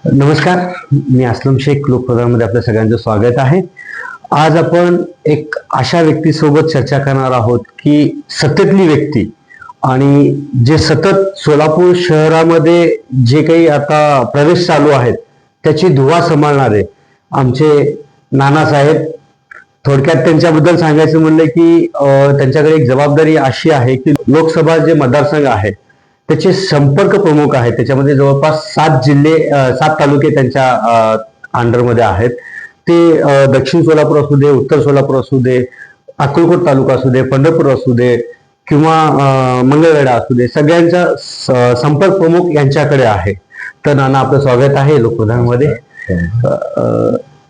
नमस्कार. मी असलम शेख लोकप्रधानमध्ये आपल्या सगळ्यांचं स्वागत आहे. आज आपण एक अशा व्यक्तीसोबत चर्चा करणार आहोत की सत्तेतली व्यक्ती आणि जे सतत सोलापूर शहरामध्ये जे काही आता प्रवेश चालू आहेत त्याची धुवा सांभाळणारे आमचे नानासाहेब. थोडक्यात त्यांच्याबद्दल सांगायचं म्हणलं की त्यांच्याकडे एक जबाबदारी अशी आहे की लोकसभा जे मतदारसंघ आहे त्याचे संपर्क प्रमुख आहेत. त्याच्यामध्ये जवळपास 7 जिल्हे 7 तालुके त्यांच्या अंडरमध्ये आहेत. ते दक्षिण सोलापूर असू दे, उत्तर सोलापूर असू दे, अक्कलकोट तालुका असू दे, पंढरपूर असू दे किंवा मंगळवेढा असू दे, सगळ्यांचा संपर्क प्रमुख यांच्याकडे आहे. तर नाना, आपलं स्वागत आहे लोकप्रधानमध्ये.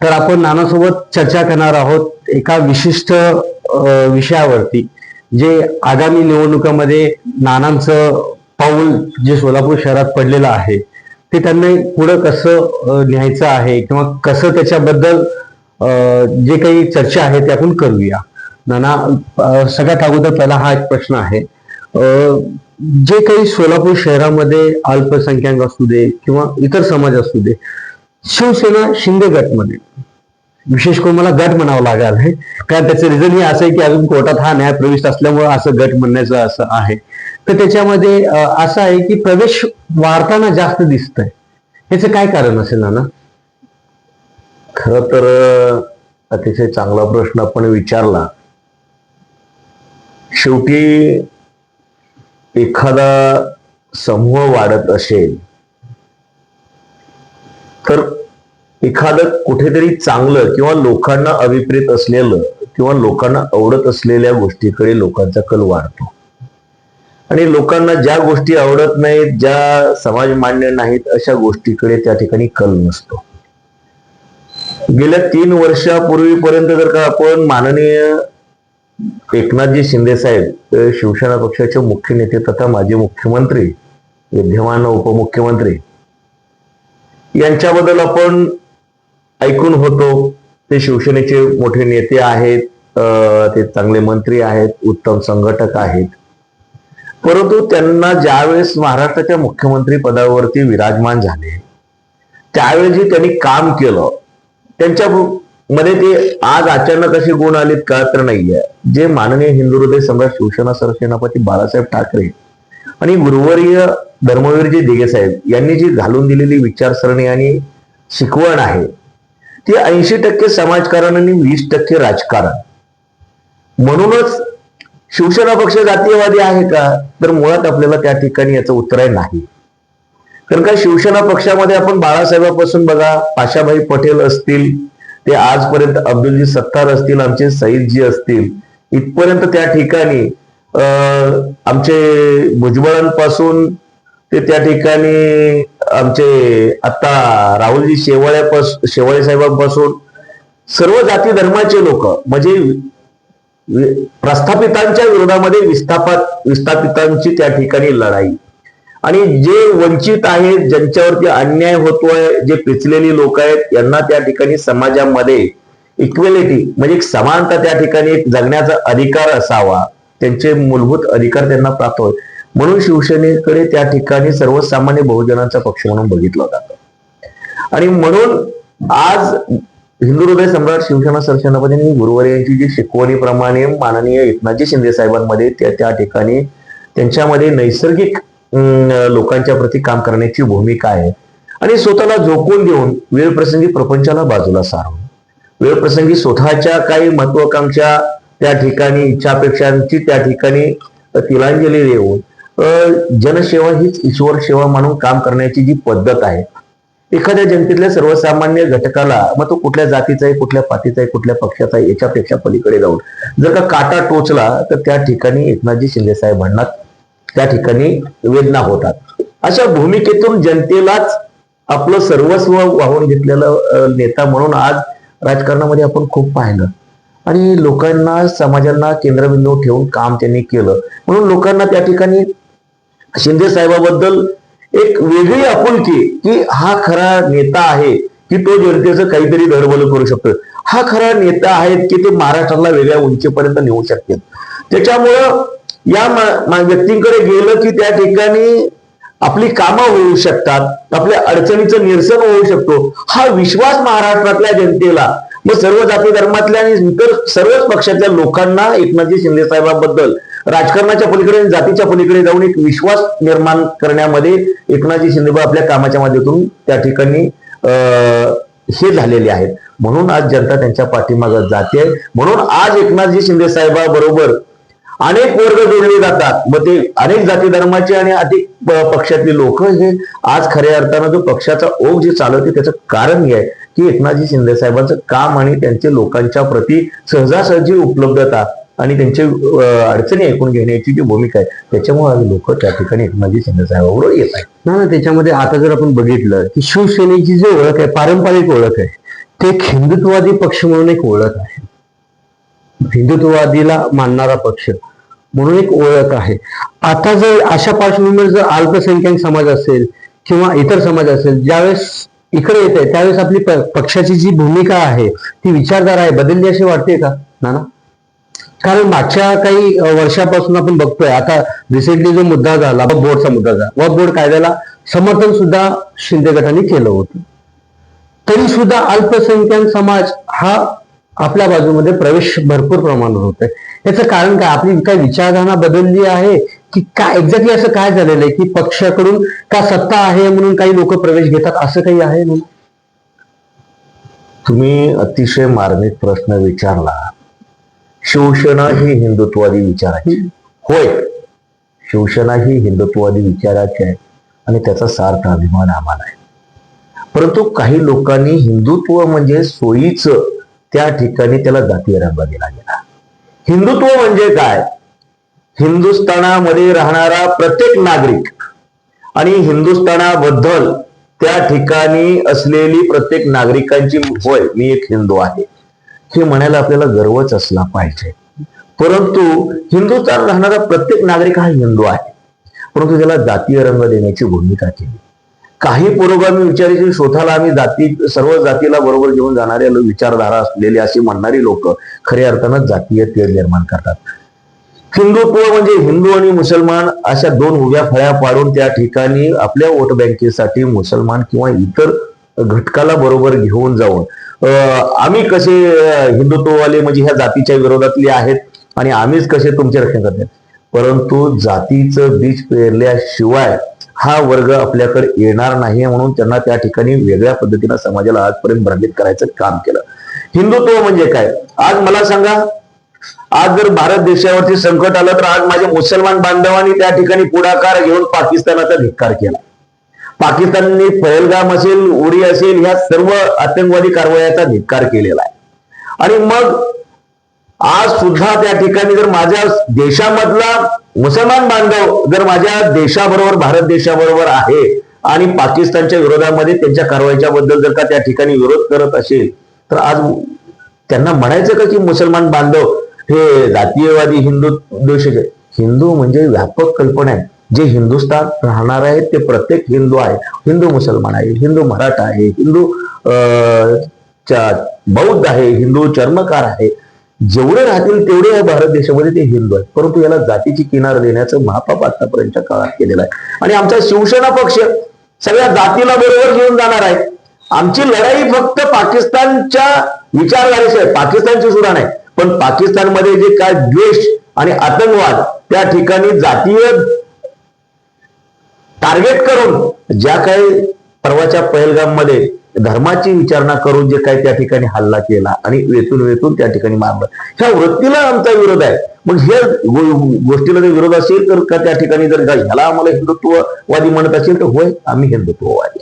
तर आपण नानासोबत चर्चा करणार आहोत एका विशिष्ट विषयावरती, जे आगामी निवडणुकामध्ये नानांचं पाऊल जे सोलापूर शहरात पडलेलं आहे ते त्यांना पुढं कसं न्यायचं आहे किंवा कसं त्याच्याबद्दल जे काही चर्चा आहे ते आपण करूया. नाना, सगळ्यात अगोदर पहिला हा एक प्रश्न आहे. जे काही सोलापूर शहरामध्ये अल्पसंख्याक असू दे किंवा इतर समाज असू दे, शिवसेना शिंदे गटमध्ये, विशेष करून मला गट म्हणावं लागणार आहे कारण त्याचं रिझन हे असं आहे की अजून कोर्टात हा न्याय प्रविष्ट असल्यामुळे असं गट म्हणण्याचं असं आहे. तर त्याच्यामध्ये असं आहे की प्रवेश वाढताना जास्त दिसतंय. ह्याचं काय कारण असेल नाना? खरं तर अतिशय चांगला प्रश्न आपण विचारला. शेवटी एखादा समूह वाढत असेल तर एखादं कुठेतरी चांगलं किंवा लोकांना अभिप्रेत असलेलं किंवा लोकांना आवडत असलेल्या गोष्टीकडे लोकांचा कल वाढतो आणि लोकांना ज्या गोष्टी आवडत नाहीत, ज्या समाज मान्य नाहीत, अशा गोष्टीकडे त्या ठिकाणी कल नसतो. गेल्या 3 वर्षापूर्वीपर्यंत जर का आपण माननीय एकनाथजी शिंदे साहेब, शिवसेना पक्षाचे मुख्य नेते तथा माजी मुख्यमंत्री, विद्यमान उपमुख्यमंत्री, यांच्याबद्दल आपण ऐकून होतो. ते शिवसेनेचे मोठे नेते आहेत, ते चांगले मंत्री आहेत, उत्तम संघटक आहेत. परंतु त्यांना ज्यावेळेस महाराष्ट्राच्या मुख्यमंत्री पदावरती विराजमान झाले त्यावेळेस जे त्यांनी काम केलं त्यांच्या मध्ये ते आज अचानक असे गुण आलेत का तर नाहीये. जे माननीय हिंदू हृदय सम्राट शिवसेना सरसेनापती बाळासाहेब ठाकरे आणि गुरुवर्य धर्मवीरजी दिघे साहेब यांनी जी घालून दिलेली विचारसरणी आणि शिकवण आहे ती 80% समाजकारण आणि 20% राजकारण. म्हणूनच शिवसेना पक्ष जातीयवादी आहे का तर मुळात आपल्याला त्या ठिकाणी याचं उत्तर आहे नाही. कारण का शिवसेना पक्षामध्ये आपण बाळासाहेबांपासून बघा, पाशाभाई पटेल असतील, ते आजपर्यंत अब्दुलजी सत्तार असतील, आमचे सईदजी असतील, इथपर्यंत त्या ठिकाणी आमचे भुजबळांपासून ते त्या ठिकाणी आमचे आता राहुलजी शेवाळे साहेबांपासून सर्व जाती धर्माचे लोक, म्हणजे प्रस्थापितांच्या विरोधामध्ये विस्थापितांची त्या ठिकाणी लढाई, आणि जे वंचित आहेत, ज्यांच्यावरती अन्याय होतोय, जे पिचलेली लोक आहेत, यांना त्या ठिकाणी समाजामध्ये इक्वेलिटी म्हणजे एक समानता, त्या ठिकाणी एक जगण्याचा अधिकार असावा, त्यांचे मूलभूत अधिकार त्यांना प्राप्त होत. म्हणून शिवसेनेकडे त्या ठिकाणी सर्वसामान्य बहुजनांचा पक्ष म्हणून बघितला जातो. आणि म्हणून आज हिंदू हृदय सम्राट शिवसेना सरसेनापती गुरुवर्य यांची जी शिकवणीप्रमाणे माननीय एकनाथजी शिंदे साहेबांमध्ये त्या ठिकाणी त्यांच्यामध्ये नैसर्गिक लोकांच्या प्रती काम करण्याची भूमिका आहे. आणि स्वतःला झोकून देऊन वेळप्रसंगी प्रपंचाला बाजूला सारून वेळप्रसंगी स्वतःच्या काही महत्वाकांक्षा, त्या ठिकाणी इच्छापेक्षांची त्या ठिकाणी तिलांजली देऊन जनसेवा हीच ईश्वर सेवा म्हणून काम करण्याची जी पद्धत आहे, एखाद्या जनतेतल्या सर्वसामान्य घटकाला, मग तो कुठल्या जातीचा आहे, कुठल्या पातीचा आहे, कुठल्या पक्षाचा आहे, याच्यापेक्षा पलीकडे जाऊन जर का काटा टोचला तर त्या ठिकाणी एकनाथजी शिंदे साहेबांना त्या ठिकाणी वेदना होतात. अशा भूमिकेतून जनतेलाच आपलं सर्वस्व वाहून घेतलेलं नेता म्हणून आज राजकारणामध्ये आपण खूप पाहिलं. आणि लोकांना, समाजांना केंद्रबिंदू ठेवून काम त्यांनी केलं. म्हणून लोकांना त्या ठिकाणी शिंदे साहेबाबद्दल एक वेगळी आपुलकी, की हा खरा नेता आहे की तो जनतेचं काहीतरी धडबड करू शकतो, हा खरा नेता आहे की ते महाराष्ट्राला वेगळ्या उंचीपर्यंत नेऊ शकतात. त्याच्यामुळं या व्यक्तींकडे गेलं की त्या ठिकाणी आपली कामं होऊ शकतात, आपल्या अडचणीचं निरसन होऊ शकतो, हा विश्वास महाराष्ट्रातल्या जनतेला, मग सर्व जाती धर्मातल्या आणि इतर सर्वच पक्षातल्या लोकांना एकनाथजी शिंदे साहेबांबद्दल राजकारणाच्या पलीकडे आणि जातीच्या पलीकडे जाऊन एक विश्वास निर्माण करण्यामध्ये एकनाथजी शिंदे आपल्या कामाच्या माध्यमातून त्या ठिकाणी हे झालेले आहेत. म्हणून आज जनता त्यांच्या पाठीमागे जाते. म्हणून आज एकनाथजी शिंदे साहेबांबरोबर अनेक वर्ग जोडले जातात. मग ते अनेक जाती धर्माचे आणि अधिक पक्षातली लोक हे आज खऱ्या अर्थानं जो पक्षाचा ओघ जे चालवते त्याचं कारण हे आहे की एकनाथजी शिंदे साहेबांचं काम आणि त्यांचे लोकांच्या प्रती सहजासहजी उपलब्धता आणि त्यांची अडचणी ऐकून घेण्याची जी भूमिका आहे त्याच्यामुळे आज लोक त्या ठिकाणी एकनाथजी शिंदे साहेबांबरोबर येत आहेत. ना त्याच्यामध्ये आता जर आपण बघितलं की शिवसेनेची जी ओळख आहे, पारंपरिक ओळख आहे, ते एक हिंदुत्ववादी पक्ष म्हणून एक ओळख आहे. हिंदुत्ववादीला मानणारा पक्ष म्हणून एक ओळख आहे. आता जर अशा पार्श्वभूमीवर जर अल्पसंख्याक समाज असेल किंवा इतर समाज असेल, ज्यावेळेस इकडे येते त्यावेळेस आपली पक्षाची जी भूमिका आहे, ती विचारधारा आहे, बदलली अशी वाटते का ना? कारण मागच्या काही वर्षापासून आपण बघतोय, आता रिसेंटली जो मुद्दा झाला वक्फ बोर्डचा मुद्दा झाला, वक्फ बोर्ड कायद्याला समर्थन सुद्धा शिंदे गटाने केलं होतं. तरी सुद्धा अल्पसंख्याक समाज हा आपल्या बाजूमध्ये प्रवेश भरपूर प्रमाणात होत आहे. याचं कारण काय? आपली काय विचारधारणा बदलली आहे की काय? एक्झॅक्टली असं काय झालेलं आहे की पक्षाकडून का सत्ता आहे म्हणून काही लोक प्रवेश घेतात, असं काही आहे म्हणून? तुम्ही अतिशय मार्मिक प्रश्न विचारला. शिवसेना ही हिंदुत्ववादी विचाराची होय, शिवसेना ही हिंदुत्ववादी विचाराची आहे आणि त्याचा सार्थ अभिमान आम्हाला आहे. परंतु काही लोकांनी हिंदुत्व म्हणजे सोयीचं त्या ठिकाणी त्याला जातीय रंग दिला गेला. हिंदुत्व म्हणजे काय? हिंदुस्थानामध्ये राहणारा प्रत्येक नागरिक आणि हिंदुस्थानाबद्दल त्या ठिकाणी असलेली प्रत्येक नागरिकांची होय मी एक हिंदू आहे हे म्हणायला आपल्याला गर्वच असला पाहिजे. परंतु हिंदुस्थान राहणारा प्रत्येक नागरिक हा हिंदू आहे, परंतु त्याला जातीय रंग देण्याची भूमिका केली. काही पुरोगामी विचाराची स्वतःला आम्ही सर्व जातीला बरोबर घेऊन जाणारे विचारधारा असलेले असे म्हणणारी लोक खऱ्या अर्थानं जातीय तेढ निर्माण करतात. हिंदुत्व म्हणजे हिंदू आणि मुसलमान अशा दोन उभ्या फळ्या पाडून त्या ठिकाणी आपल्या वोट बँकेसाठी मुसलमान किंवा इतर घटकाला बरोबर घेऊन जाऊन आम्ही कसे हिंदुत्ववाले म्हणजे ह्या जातीच्या विरोधातले आहेत आणि आम्हीच कसे तुमचे रक्षण करतात. परंतु जातीचं बीज पेरल्याशिवाय हा वर्ग आपल्याकडे येणार नाही, म्हणून त्यांना त्या ठिकाणी वेगळ्या पद्धतीनं समाजाला आजपर्यंत भ्रमित करायचं काम केलं. हिंदुत्व म्हणजे काय? आज मला सांगा, आज जर भारत देशावरती संकट आलं तर आज माझ्या मुसलमान बांधवांनी त्या ठिकाणी पुढाकार घेऊन पाकिस्तानाचा धिक्कार केला. पाकिस्तानने पहलगाम असेल, उरी असेल, ह्या सर्व आतंकवादी कारवायाचा धिक्कार केलेला आहे. आणि मग आज सुद्धा त्या ठिकाणी जर माझ्या देशामधला मुसलमान बांधव जर माझ्या देशाबरोबर भारत देशाबरोबर आहे आणि पाकिस्तानच्या विरोधामध्ये त्यांच्या कारवाईच्या बद्दल जर का त्या ठिकाणी विरोध करत असेल तर आज त्यांना म्हणायचं का की मुसलमान बांधव हे जातीयवादी हिंदू द्वेषक? हिंदू म्हणजे व्यापक कल्पना आहे. जे हिंदुस्थान राहणार आहेत ते प्रत्येक हिंदू आहे. हिंदू मुसलमान आहे, हिंदू मराठा आहे, हिंदू बौद्ध आहे, हिंदू चर्मकार आहे, जेवढे राहतील तेवढे या भारत देशामध्ये ते हिंदू आहेत. परंतु याला जातीची किनार देण्याचं महापाप आतापर्यंतच्या काळात केलेलं आहे. आणि आमचा शिवसेना पक्ष सगळ्या जातीला बरोबर घेऊन जाणार आहे. आमची लढाई फक्त पाकिस्तानच्या विचारधारेची आहे, पाकिस्तानची सुद्धा नाही. पण पाकिस्तानमध्ये जे काय द्वेष आणि आतंकवाद त्या ठिकाणी जातीय टार्गेट करून ज्या काही परवाच्या पहलगाम मध्ये धर्माची विचारणा करून जे काही त्या ठिकाणी हल्ला केला आणि वेतून त्या ठिकाणी मारलं, ह्या वृत्तीला आमचा विरोध आहे. मग हे गोष्टीला जर विरोध असेल तर का त्या ठिकाणी जर ह्याला आम्हाला हिंदुत्ववादी म्हणत असेल तर होय आम्ही हिंदुत्ववादी.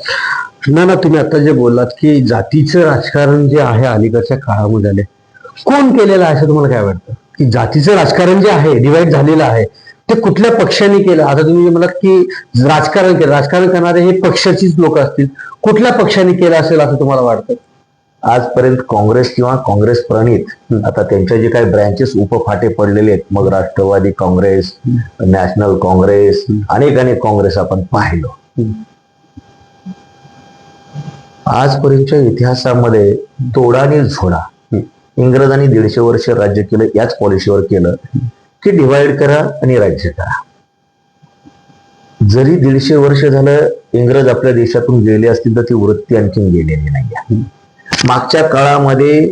ना तुम्ही आता जे बोललात की जातीचं राजकारण जे आहे अलीकडच्या काळामध्ये कोण केलेलं आहे असं तुम्हाला काय वाटतं? की जातीचं राजकारण जे आहे डिवाइड झालेलं आहे ते कुठल्या पक्षाने केलं? आता तुम्ही जे म्हणलात की राजकारण केलं, राजकारण करणारे हे पक्षाचीच लोक असतील, कुठल्या पक्षाने केलं असेल असं तुम्हाला वाटतं? आजपर्यंत काँग्रेस किंवा काँग्रेस प्रणित आता त्यांचे जे काही ब्रँचेस उपफाटे पडलेले आहेत, मग राष्ट्रवादी काँग्रेस, नॅशनल काँग्रेस, अनेक काँग्रेस आपण पाहिलो. आजपर्यंतच्या इतिहासामध्ये तोडा आणि झोडा, इंग्रजांनी 150 वर्ष राज्य केलं, याच पॉलिसीवर केलं की डिवाइड करा आणि राज्य करा. जरी 150 वर्ष झालं इंग्रज आपल्या देशातून गेले असतील तर ती वृत्ती आणखीन गेलेली नाही. मागच्या काळामध्ये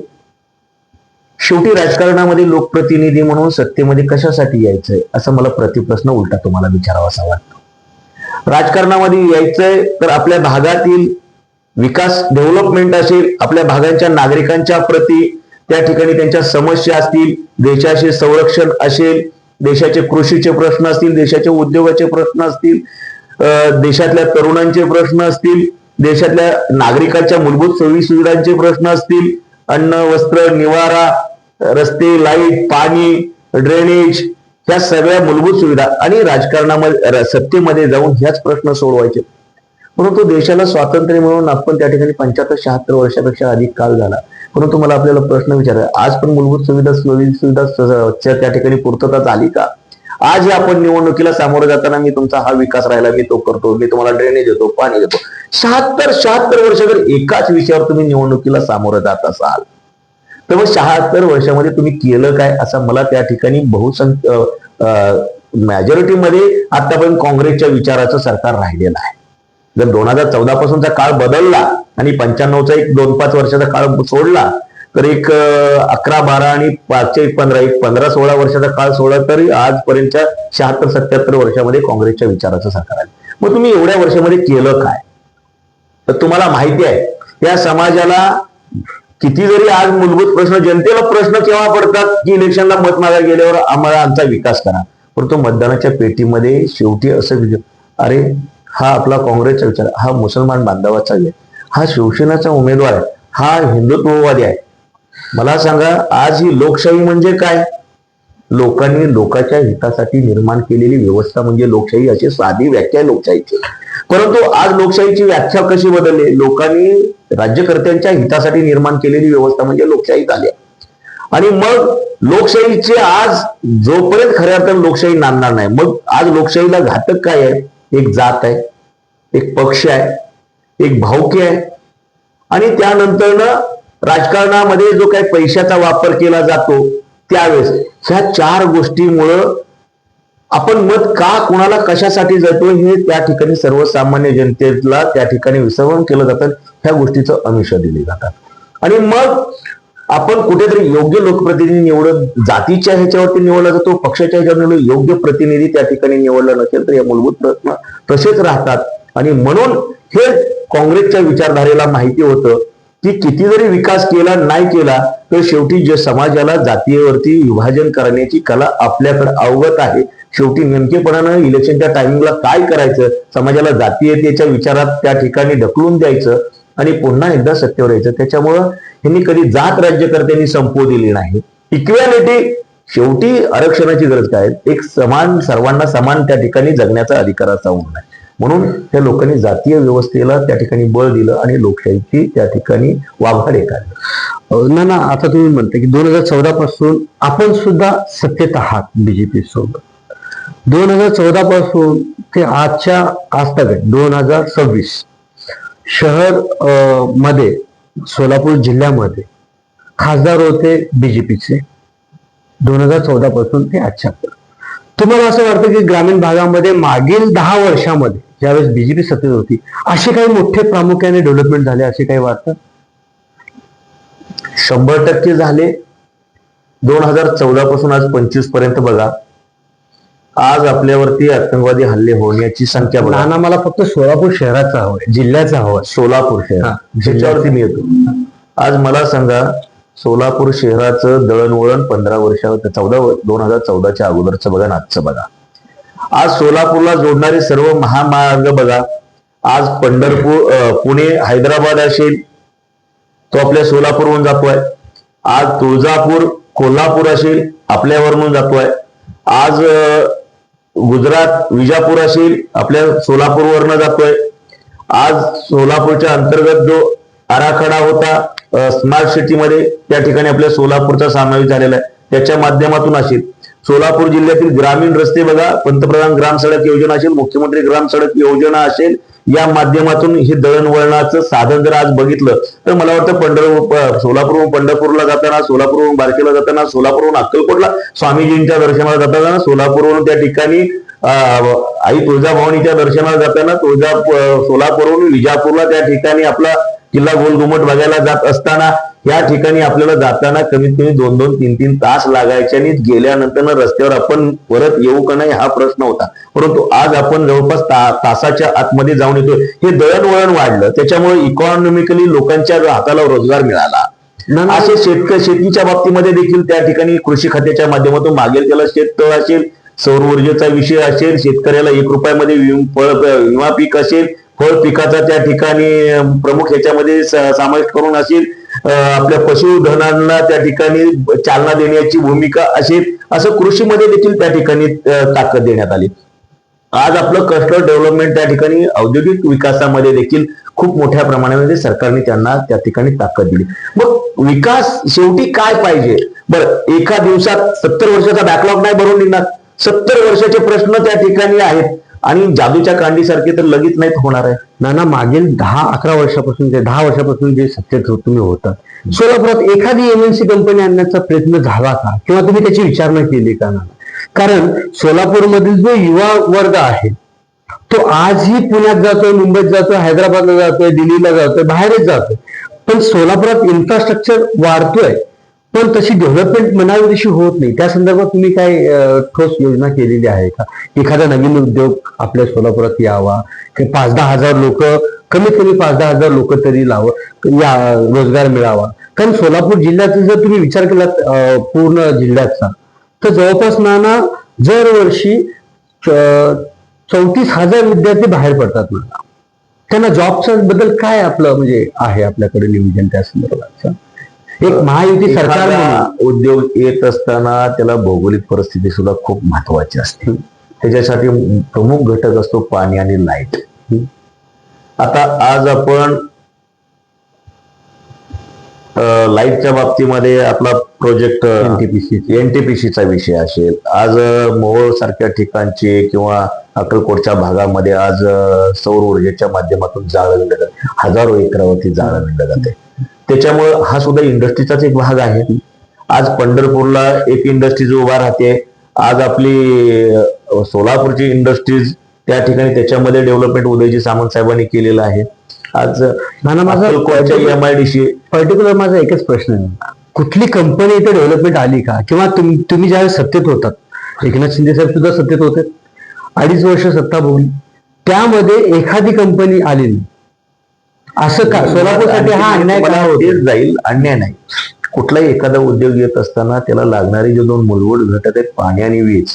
शेवटी राजकारणामध्ये लोकप्रतिनिधी म्हणून सत्तेमध्ये कशासाठी यायचंय असं मला प्रतिप्रश्न उलटा तुम्हाला विचारावासा वाटतो. राजकारणामध्ये यायचंय तर आपल्या भागातील विकास डेव्हलपमेंट असेल, आपल्या भागांच्या नागरिकांच्या प्रती त्या ठिकाणी त्यांच्या समस्या असतील, देशाचे संरक्षण असेल, देशाचे कृषीचे प्रश्न असतील, देशाचे उद्योगाचे प्रश्न असतील, देशातल्या तरुणांचे प्रश्न असतील, देशातल्या नागरिकांच्या मूलभूत सोयी सुविधांचे प्रश्न असतील, अन्न वस्त्र निवारा, रस्ते, लाईट, पाणी, ड्रेनेज, ह्या सगळ्या मूलभूत सुविधा आणि राजकारणामध्ये सत्तेमध्ये जाऊन ह्याच प्रश्न सोडवायचे. परंतु देशाला स्वातंत्र्य मिळून आपण त्या ठिकाणी 75-76 वर्षापेक्षा अधिक काळ झाला. परंतु मला आपल्याला प्रश्न विचारायचा, आज पण मूलभूत सुविधा त्या ठिकाणी पूर्तता झाली का? आज आपण निवडणुकीला सामोरं जाताना मी तुमचा हा विकास राहिला, मी तो करतो, मी तुम्हाला ड्रेनेज देतो, पाणी देतो. 76 वर्ष जर एकाच विषयावर तुम्ही निवडणुकीला सामोरं जात असाल तर मग 76 वर्षामध्ये तुम्ही केलं काय असं मला त्या ठिकाणी बहुसंख्य मेजॉरिटीमध्ये आतापर्यंत काँग्रेसच्या विचाराचं सरकार राहिलेलं आहे. जर 2014 पासूनचा काळ बदलला आणि 95चा एक 2-5 वर्षाचा काळ सोडला तर एक 11-12 आणि 5-15 एक 15-16 वर्षाचा काळ सोडला तरी आजपर्यंतच्या 76-77 वर्षामध्ये काँग्रेसच्या विचाराचं सरकार आहे. मग तुम्ही एवढ्या वर्षामध्ये केलं काय? तर तुम्हाला माहिती आहे या समाजाला किती जरी आज मूलभूत प्रश्न, जनतेला प्रश्न केव्हा पडतात की इलेक्शनला मत मागायला गेल्यावर आम्हाला आमचा विकास करा, परंतु मतदानाच्या पेटीमध्ये शेवटी असं अरे हा आपला काँग्रेसचा विचार, हा मुसलमान बांधवाचा आहे, हा शिवसेनेचा उमेदवार आहे, हा हिंदुत्ववादी आहे. मला सांगा आज ही लोकशाही म्हणजे काय? लोकांनी लोकांच्या हितासाठी निर्माण केलेली व्यवस्था म्हणजे लोकशाही, अशी साधी व्याख्या आहे लोकशाहीची. परंतु आज लोकशाहीची व्याख्या कशी बदलली? लोकांनी राज्यकर्त्यांच्या हितासाठी निर्माण केलेली व्यवस्था म्हणजे लोकशाही झाली. आणि मग लोकशाहीचे आज जोपर्यंत खऱ्या अर्थाने लोकशाही नांदणार नाही, मग आज लोकशाहीला घातक काय आहे? एक जात आहे, एक पक्ष आहे, एक भावकी आहे आणि त्यानंतर राजकारणामध्ये जो काही पैशाचा वापर केला जातो त्यावेळेस ह्या 4 गोष्टीमुळं आपण मत का कुणाला कशासाठी जातो हे त्या ठिकाणी सर्वसामान्य जनतेला त्या ठिकाणी विसरून केलं जातं. ह्या गोष्टीचं आमिष दिली जातात आणि मग आपण कुठेतरी योग्य लोकप्रतिनिधी निवडत, जातीच्या ह्याच्यावरती निवडला जातो, पक्षाच्या ह्याच्यावर योग्य प्रतिनिधी त्या ठिकाणी निवडला नसेल तर या मूलभूत प्रश्न तसेच राहतात. आणि म्हणून हे काँग्रेसच्या विचारधारेला माहिती होतं की किती जरी विकास केला नाही केला तर शेवटी जे समाजाला जातीयवरती विभाजन करण्याची कला आपल्याकडे अवगत आहे. शेवटी नेमकेपणानं इलेक्शनच्या टायमिंगला काय करायचं, समाजाला जातीयतेच्या विचारात त्या ठिकाणी ढकलून द्यायचं आणि पुन्हा एकदा सत्तेवर यायचं. त्याच्यामुळं यांनी कधी जात राज्यकर्त्यांनी संपवू दिली नाही. इक्वॅलिटी, शेवटी आरक्षणाची गरज काय? एक समान, सर्वांना समान त्या ठिकाणी जगण्याचा अधिकाराचा उल्लेख आहे. म्हणून त्या लोकांनी जातीय व्यवस्थेला त्या ठिकाणी बळ दिलं आणि लोकशाहीची त्या ठिकाणी वाभाडे काढले. ना आता तुम्ही म्हणता की 2014 पासून आपण सुद्धा सत्तेत आहात बीजेपी सोबत. 2014 पासून ते आजच्या आजतागत 2026 शहर मध्ये सोलापूर जिल्ह्यामध्ये खासदार होते बीजेपीचे 2014 पासून ते आजच्या. तुम्हाला असं वाटतं की ग्रामीण भागामध्ये मागील 10 वर्षामध्ये ज्यावेळेस बीजेपी सत्तेत होती असे काही मोठे प्रामुख्याने डेव्हलपमेंट झाले असे काही वाटतं? 100% झाले. 2014 पासून आज 25 पर्यंत बघा, आज आपल्यावरती आतंकवादी हल्ले होण्याची संख्या बघा. ना मला फक्त सोलापूर शहराचा हवंय, जिल्ह्याचा हवंय. सोलापूर शहर त्याच्यावरती मी येतो. आज मला सांगा सोलापूर शहराचं दळणवळण 15 वर्षावर 2014च्या अगोदरचं बघा, आजचं बघा. आज सोलापूरला जोडणारे सर्व महामार्ग बघा. आज पंढरपूर, पुणे, हैदराबाद असेल तो आपल्या सोलापूरवरून जातोय. आज तुळजापूर, कोल्हापूर असेल आपल्यावरून जातोय. आज गुजरात, विजापूर असेल आपल्या सोलापूरवरनं जातोय. आज सोलापूरच्या अंतर्गत जो आराखडा होता स्मार्ट सिटीमध्ये त्या ठिकाणी आपल्या सोलापूरचा समावेश झालेला आहे. त्याच्या माध्यमातून असेल सोलापूर जिल्ह्यातील ग्रामीण रस्ते बघा, पंतप्रधान ग्राम सडक योजना असेल, मुख्यमंत्री ग्राम सडक योजना असेल, या माध्यमातून हे दळणवळणाचं साधन जर आज बघितलं तर मला वाटतं सोलापूरहून पंढरपूरला जाताना, सोलापूरहून बारकेला जाताना, सोलापूरहून अक्कलकोटला स्वामीजींच्या दर्शनाला जाताना, सोलापूरहून त्या ठिकाणी आई तुळजाभवानीच्या दर्शनाला जाताना, सोलापूरहून विजापूरला त्या ठिकाणी आपला किल्ला गोलघुमट बघायला जात असताना या ठिकाणी आपल्याला जाताना कमीत कमी 2-2, 3-3 तास लागायचे आणि गेल्यानंतर रस्त्यावर आपण परत येऊ का नाही हा प्रश्न होता. परंतु आज आपण जवळपास तासाच्या आतमध्ये जाऊन येतोय. हे दळणवळण वाढलं, त्याच्यामुळे इकॉनॉमिकली लोकांच्या हाताला रोजगार मिळाला. असे शेतीच्या बाबतीमध्ये देखील त्या ठिकाणी कृषी खात्याच्या माध्यमातून मागेल त्याला शेततळ असेल, सौर ऊर्जेचा विषय असेल, शेतकऱ्याला 1 रुपयामध्ये विमा पीक असेल, फळ पिकाचा त्या ठिकाणी प्रमुख ह्याच्यामध्ये समावेश करून असेल, आपल्या पशुधनांना त्या ठिकाणी चालना देण्याची भूमिका असेल, असं कृषीमध्ये देखील त्या ठिकाणी ताकद देण्यात आली. आज आपलं क्लस्टर डेव्हलपमेंट त्या ठिकाणी औद्योगिक विकासामध्ये देखील खूप मोठ्या प्रमाणामध्ये सरकारने त्यांना त्या ठिकाणी ताकद दिली. मग विकास शेवटी काय पाहिजे? बरं, एका दिवसात 70 वर्षाचा बॅकलॉग नाही भरून निघणार. 70 वर्षाचे प्रश्न त्या ठिकाणी आहेत आणि जादूच्या कांडीसारखे तर लगेच नाहीत होणार आहे. नाना, मागील 10-11 वर्षापासून 10 वर्षापासून जे सत्तेत तुम्ही होता, सोलापुरात एखादी MNC कंपनी आणण्याचा प्रयत्न झाला का, किंवा तुम्ही त्याची विचारणा केली का? नाना, कारण सोलापूरमधील जो युवा वर्ग आहे तो आजही पुण्यात जातोय, मुंबईत जातोय, हैदराबादला जातोय, दिल्लीला जातोय, बाहेरच जातोय. पण सोलापुरात इन्फ्रास्ट्रक्चर वाढतोय, पण तशी डेव्हलपमेंट म्हणावी तशी होत नाही. त्या संदर्भात तुम्ही काय ठोस योजना केलेली आहे का? एखादा नवीन उद्योग आपल्या सोलापुरात यावा, 5-10 हजार लोक, कमीत कमी 5-10 हजार लोक तरी रोजगार मिळावा. कारण सोलापूर जिल्ह्याचा जर तुम्ही विचार केला पूर्ण जिल्ह्याचा, तर जवळपास नाना दरवर्षी 34,000 विद्यार्थी बाहेर पडतात. नाना, त्यांना जॉबच्या बद्दल काय आपलं म्हणजे आहे आपल्याकडे नियोजन त्या संदर्भात? एक महायुती सरकार उद्योग येत असताना त्याला भौगोलिक परिस्थिती सुद्धा खूप महत्वाची असते. त्याच्यासाठी प्रमुख घटक असतो पाणी आणि लाईट. आता आज आपण लाईटच्या बाबतीमध्ये आपला प्रोजेक्ट NTPCचा विषय असेल. आज मोहोळ सारख्या ठिकाणचे किंवा अक्कलकोटच्या भागामध्ये आज सौर ऊर्जेच्या माध्यमातून जाळं विणलं जाते. हजारो एकरावरती जाळं विणलं जाते. त्याच्यामुळे हा सुद्धा इंडस्ट्रीचाच एक भाग आहे. आज पंढरपूरला एक इंडस्ट्रीज उभा राहते. आज आपली सोलापूरची इंडस्ट्रीज त्या ठिकाणी त्याच्यामध्ये डेव्हलपमेंट उदयजी सामंत साहेबांनी केलेलं आहे. आज माझा MIDC पर्टिक्युलर माझा एकच प्रश्न आहे, कुठली कंपनी इथे डेव्हलपमेंट आली का? किंवा तुम्ही ज्यावेळेस सत्तेत होतात, एकनाथ शिंदे साहेब सुद्धा सत्तेत होते, 2.5 वर्ष सत्ता भोगली, त्यामध्ये एखादी कंपनी आली नाही असं का? सोलापूरसाठी हा अन्याय तेच जाईल, अन्याय नाही. कुठलाही एखादा उद्योग येत असताना त्याला लागणारे जे 2 मूलभूत घटक आहेत, पाणी आणि वीज,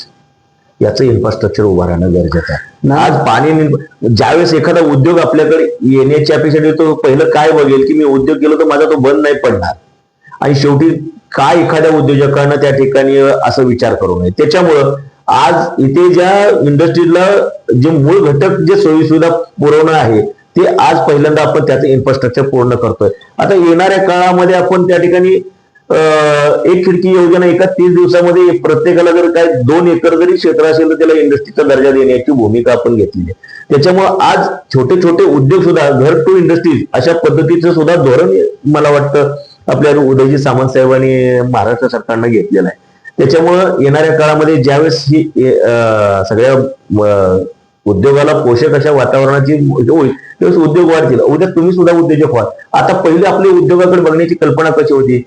याचं इन्फ्रास्ट्रक्चर उभं राहणं गरजेचं आहे. आज पाणी, ज्यावेळेस एखादा उद्योग आपल्याकडे येण्याची अपेक्षा येतो, पहिलं काय बघेल की मी उद्योग केला तर माझा तो बंद नाही पडणार. आणि शेवटी काय एखाद्या उद्योजकांना त्या ठिकाणी असं विचार करू नये. त्याच्यामुळं आज इथे ज्या इंडस्ट्रीला जे मूळ घटक जे सोयीसुविधा पुरवणं आहे ते आज पहिल्यांदा आपण त्याचं इन्फ्रास्ट्रक्चर पूर्ण करतोय. आता येणाऱ्या काळामध्ये आपण त्या ठिकाणी एक खिडकी योजना एका 30 दिवसामध्ये प्रत्येकाला जर काय 2 एकर जरी क्षेत्र असेल तर त्याला इंडस्ट्रीचा दर्जा देण्याची भूमिका आपण घेतली आहे. त्याच्यामुळे आज छोटे छोटे उद्योग सुद्धा घर टू इंडस्ट्रीज अशा पद्धतीचं सुद्धा धोरण मला वाटतं आपल्या उदयजी सामंत साहेबांनी महाराष्ट्र सरकारनं घेतलेलं आहे. त्याच्यामुळं येणाऱ्या काळामध्ये ज्यावेळेस ही सगळ्या उद्योगाला पोषक अशा वातावरणाची होईल त्यावेळेस उद्योग वाढतील. उद्या तुम्ही सुद्धा उद्योजक व्हाल. आता पहिले आपली उद्योगाकडे बघण्याची कल्पना कशी होती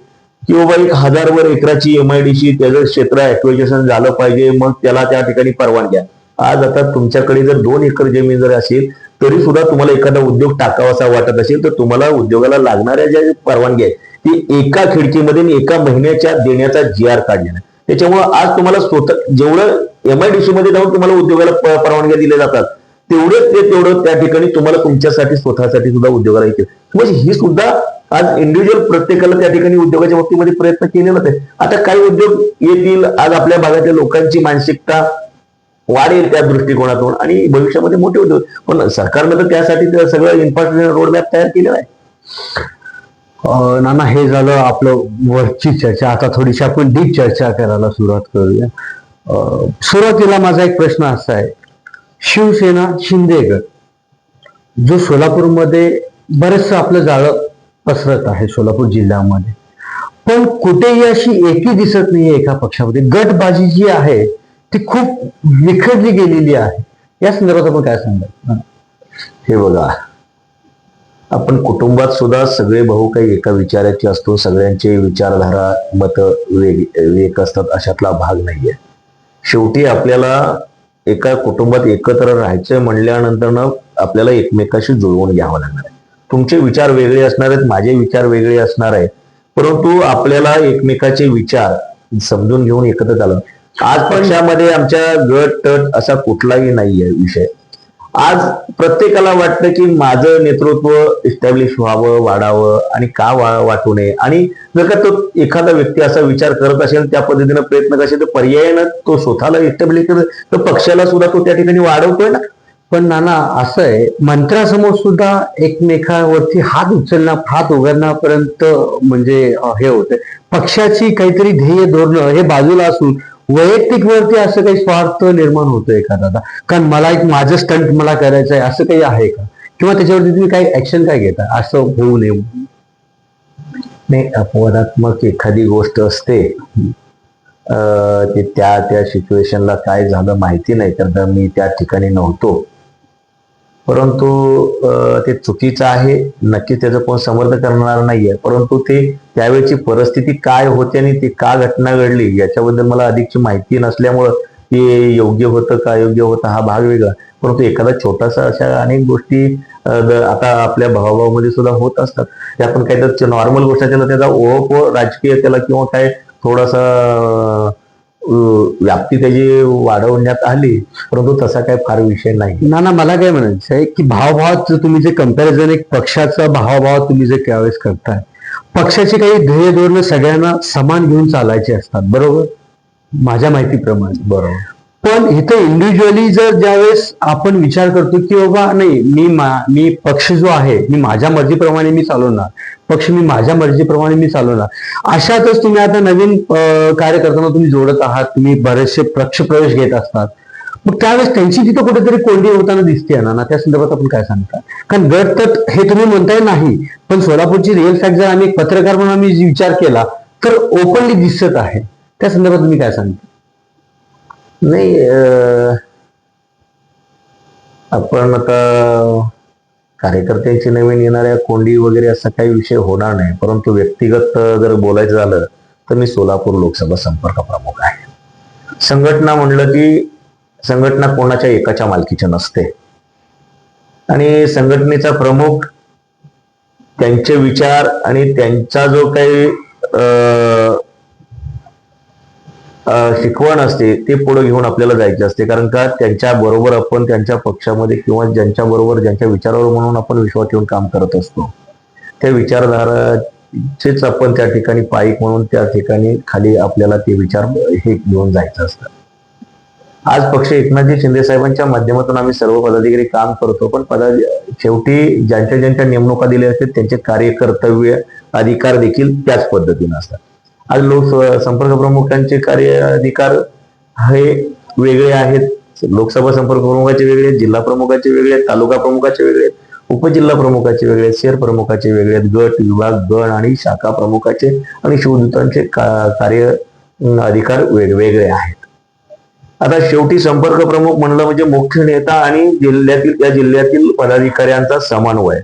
की बाबा 1000 वर एकराची MIDC त्याचं क्षेत्र ऍक्विजिशन झालं पाहिजे, मग त्याला त्या ठिकाणी परवानग्या. आज आता तुमच्याकडे जर 2 एकर जमीन जर असेल तरी सुद्धा तुम्हाला एखादा उद्योग टाकावासा वाटत असेल तर तुम्हाला उद्योगाला लागणाऱ्या ज्या परवानग्या आहेत ती एका खिडकीमध्ये 1 महिन्याच्या देण्याचा GR काढलेला. त्याच्यामुळे आज तुम्हाला स्वतः जेवढं MIDC मध्ये जाऊन तुम्हाला उद्योगाला परवानग्या दिल्या जातात तेवढं त्या ठिकाणी तुम्हाला तुमच्यासाठी स्वतःसाठी सुद्धा उद्योगाला येतील. म्हणजे ही सुद्धा आज इंडिव्हिज्युअल प्रत्येकाला त्या ठिकाणी उद्योगाच्या बाबतीमध्ये प्रयत्न केलेलाच आहे. आता काही उद्योग येतील, आज आपल्या भागातल्या लोकांची मानसिकता वाढेल त्या दृष्टिकोनातून आणि भविष्यामध्ये मोठे उद्योग. पण सरकारनं तर त्यासाठी सगळं इन्फ्रास्ट्रक्चर रोडमॅप तयार केलेला आहे. नाना, हे झालं आपलं वरची चर्चा. आता थोडीशी आपण डीप चर्चा करायला सुरुवात करूया. सुरुवातीला माझा एक प्रश्न असा आहे, शिवसेना शिंदे गट जो सोलापूरमध्ये बरंचसं आपलं जाळं पसरत आहे सोलापूर जिल्ह्यामध्ये, पण कुठेही अशी एकी दिसत नाहीये एका पक्षामध्ये. गटबाजी जी आहे ती खूप विखरली गेलेली आहे. या संदर्भात आपण काय सांगाल? हे बघा, आपण कुटुंबात सुद्धा सगळे भाऊ काही एका विचाराचे असतो, सगळ्यांचे विचारधारा मत वेग असतात, अशातला भाग नाहीये. शेवटी आपल्याला एका कुटुंबात एकत्र राहायचं म्हणल्यानंतर ना आपल्याला एकमेकाशी जुळवून घ्यावं लागणार आहे. तुमचे विचार वेगळे असणार आहेत, माझे विचार वेगळे असणार आहेत, परंतु आपल्याला एकमेकाचे विचार समजून घेऊन एकत्र आलं. आज पक्षामध्ये आमच्या गट तट असा कुठलाही नाहीये विषय. आज प्रत्येकाला वाटतं की माझं नेतृत्व इस्टॅब्लिश व्हावं, वाढावं आणि का वाटू नये. आणि जर का तो एखादा व्यक्ती असा विचार करत असेल, त्या पद्धतीने प्रयत्न करत असेल, तर पर्यायानं तो स्वतःला इस्टॅब्लिश करत, तर पक्षाला सुद्धा तो त्या ठिकाणी वाढवतोय ना. पण नाना, असं आहे, मंत्र्यासमोर सुद्धा एकमेकावरती हात उचलणं, हात उघडण्यापर्यंत म्हणजे हे होतंय. पक्षाची काहीतरी ध्येय धोरणं हे बाजूला असून वैयक्तिक वरती असं काही स्वार्थ निर्माण होतोय का दादा? कारण मला एक माझं स्टंट मला करायचं आहे असं काही आहे का? किंवा त्याच्यावरती तुम्ही काही ऍक्शन काय घेता असं होऊ नये? नाही, अपवादात्मक एखादी गोष्ट असते, ते त्या त्या सिच्युएशनला काय झालं माहिती नाही, तर मी त्या ठिकाणी नव्हतो. परंतु ते चुकीचं आहे, नक्की त्याचं कोण समर्थन करणार नाहीये. परंतु ते त्यावेळेची परिस्थिती काय होती आणि ती का घटना घडली याच्याबद्दल मला अधिकची माहिती नसल्यामुळं ते योग्य होतं का अयोग्य होतं हा भाग वेगळा. परंतु एखादा छोटासा अशा अनेक गोष्टी आता आपल्या भावाभावामध्ये सुद्धा होत असतात. ते आपण काही नॉर्मल गोष्ट त्याला त्याचा ओळख राजकीय त्याला किंवा काय थोडासा व्याप्ती त्याची वाढवण्यात आली, परंतु तसा काही फार विषय नाही. ना मला काय म्हणायचं आहे की भावभावात तुम्ही जे कंपॅरिझन एक पक्षाचा भावभाव तुम्ही जे त्यावेळेस करताय, पक्षाची काही ध्येय धोरणं सगळ्यांना समान घेऊन चालायचे असतात, बरोबर? माझ्या माहितीप्रमाणे. बरोबर. पण इथं इंडिव्हिज्युअली जर ज्यावेळेस आपण विचार करतो की बाबा नाही, मी पक्ष जो आहे मी माझ्या मर्जीप्रमाणे मी चालवणार, पक्ष मी माझ्या मर्जीप्रमाणे मी चालवणार, अशातच तुम्ही आता नवीन कार्य करताना तुम्ही जोडत आहात, तुम्ही बरेचसे पक्ष प्रवेश घेत असतात, मग त्यावेळेस त्यांची तिथं कुठेतरी कोंडी होताना दिसते ना. त्या संदर्भात आपण काय सांगता? कारण गट तट हे तुम्ही म्हणताय नाही, पण सोलापूरची रिअल फॅक्ट जर आम्ही पत्रकार म्हणून आम्ही विचार केला तर ओपनली दिसत आहे. त्या संदर्भात तुम्ही काय सांगता? नाही, आपण आता कार्यकर्त्यांची नवीन येणाऱ्या कोंडी वगैरे असा काही विषय होणार नाही. परंतु व्यक्तिगत जर बोलायचं झालं तर मी सोलापूर लोकसभा संपर्क प्रमुख आहे. संघटना म्हणलं की संघटना कोणाच्या एकाच्या मालकीच्या नसते आणि संघटनेचा प्रमुख त्यांचे विचार आणि त्यांचा जो काही शिकवण असते ते पुढे घेऊन आपल्याला जायचे असते. कारण का त्यांच्या बरोबर आपण त्यांच्या पक्षामध्ये किंवा ज्यांच्या बरोबर ज्यांच्या विचारावर म्हणून आपण विश्वास ठेवून काम करत असतो, त्या विचारधाराचेच आपण त्या ठिकाणी पाईक म्हणून त्या ठिकाणी खाली आपल्याला ते विचार हे घेऊन जायचं असतं. आज पक्ष एकनाथजी शिंदे साहेबांच्या माध्यमातून आम्ही सर्व पदाधिकारी काम करतो, पण शेवटी ज्यांच्या ज्यांच्या नेमणुका दिल्या असतात त्यांचे कार्यकर्तव्य अधिकार देखील त्याच पद्धतीने असतात. आज संपर्क प्रमुखांचे कार्य अधिकार हे वेगळे आहेत. लोकसभा संपर्क प्रमुखाचे वेगळे आहेत, जिल्हा प्रमुखाचे वेगळे आहेत, तालुका प्रमुखाचे वेगळे आहेत, उपजिल्हा प्रमुखाचे वेगळे आहेत, शहर प्रमुखाचे वेगळे आहेत, गट विभाग गण आणि शाखा प्रमुखाचे आणि शिवदूतांचे कार्य अधिकार वेगवेगळे आहेत. आता शेवटी संपर्क प्रमुख म्हणलं म्हणजे मुख्य नेता आणि त्या जिल्ह्यातील पदाधिकाऱ्यांचा समन्वय,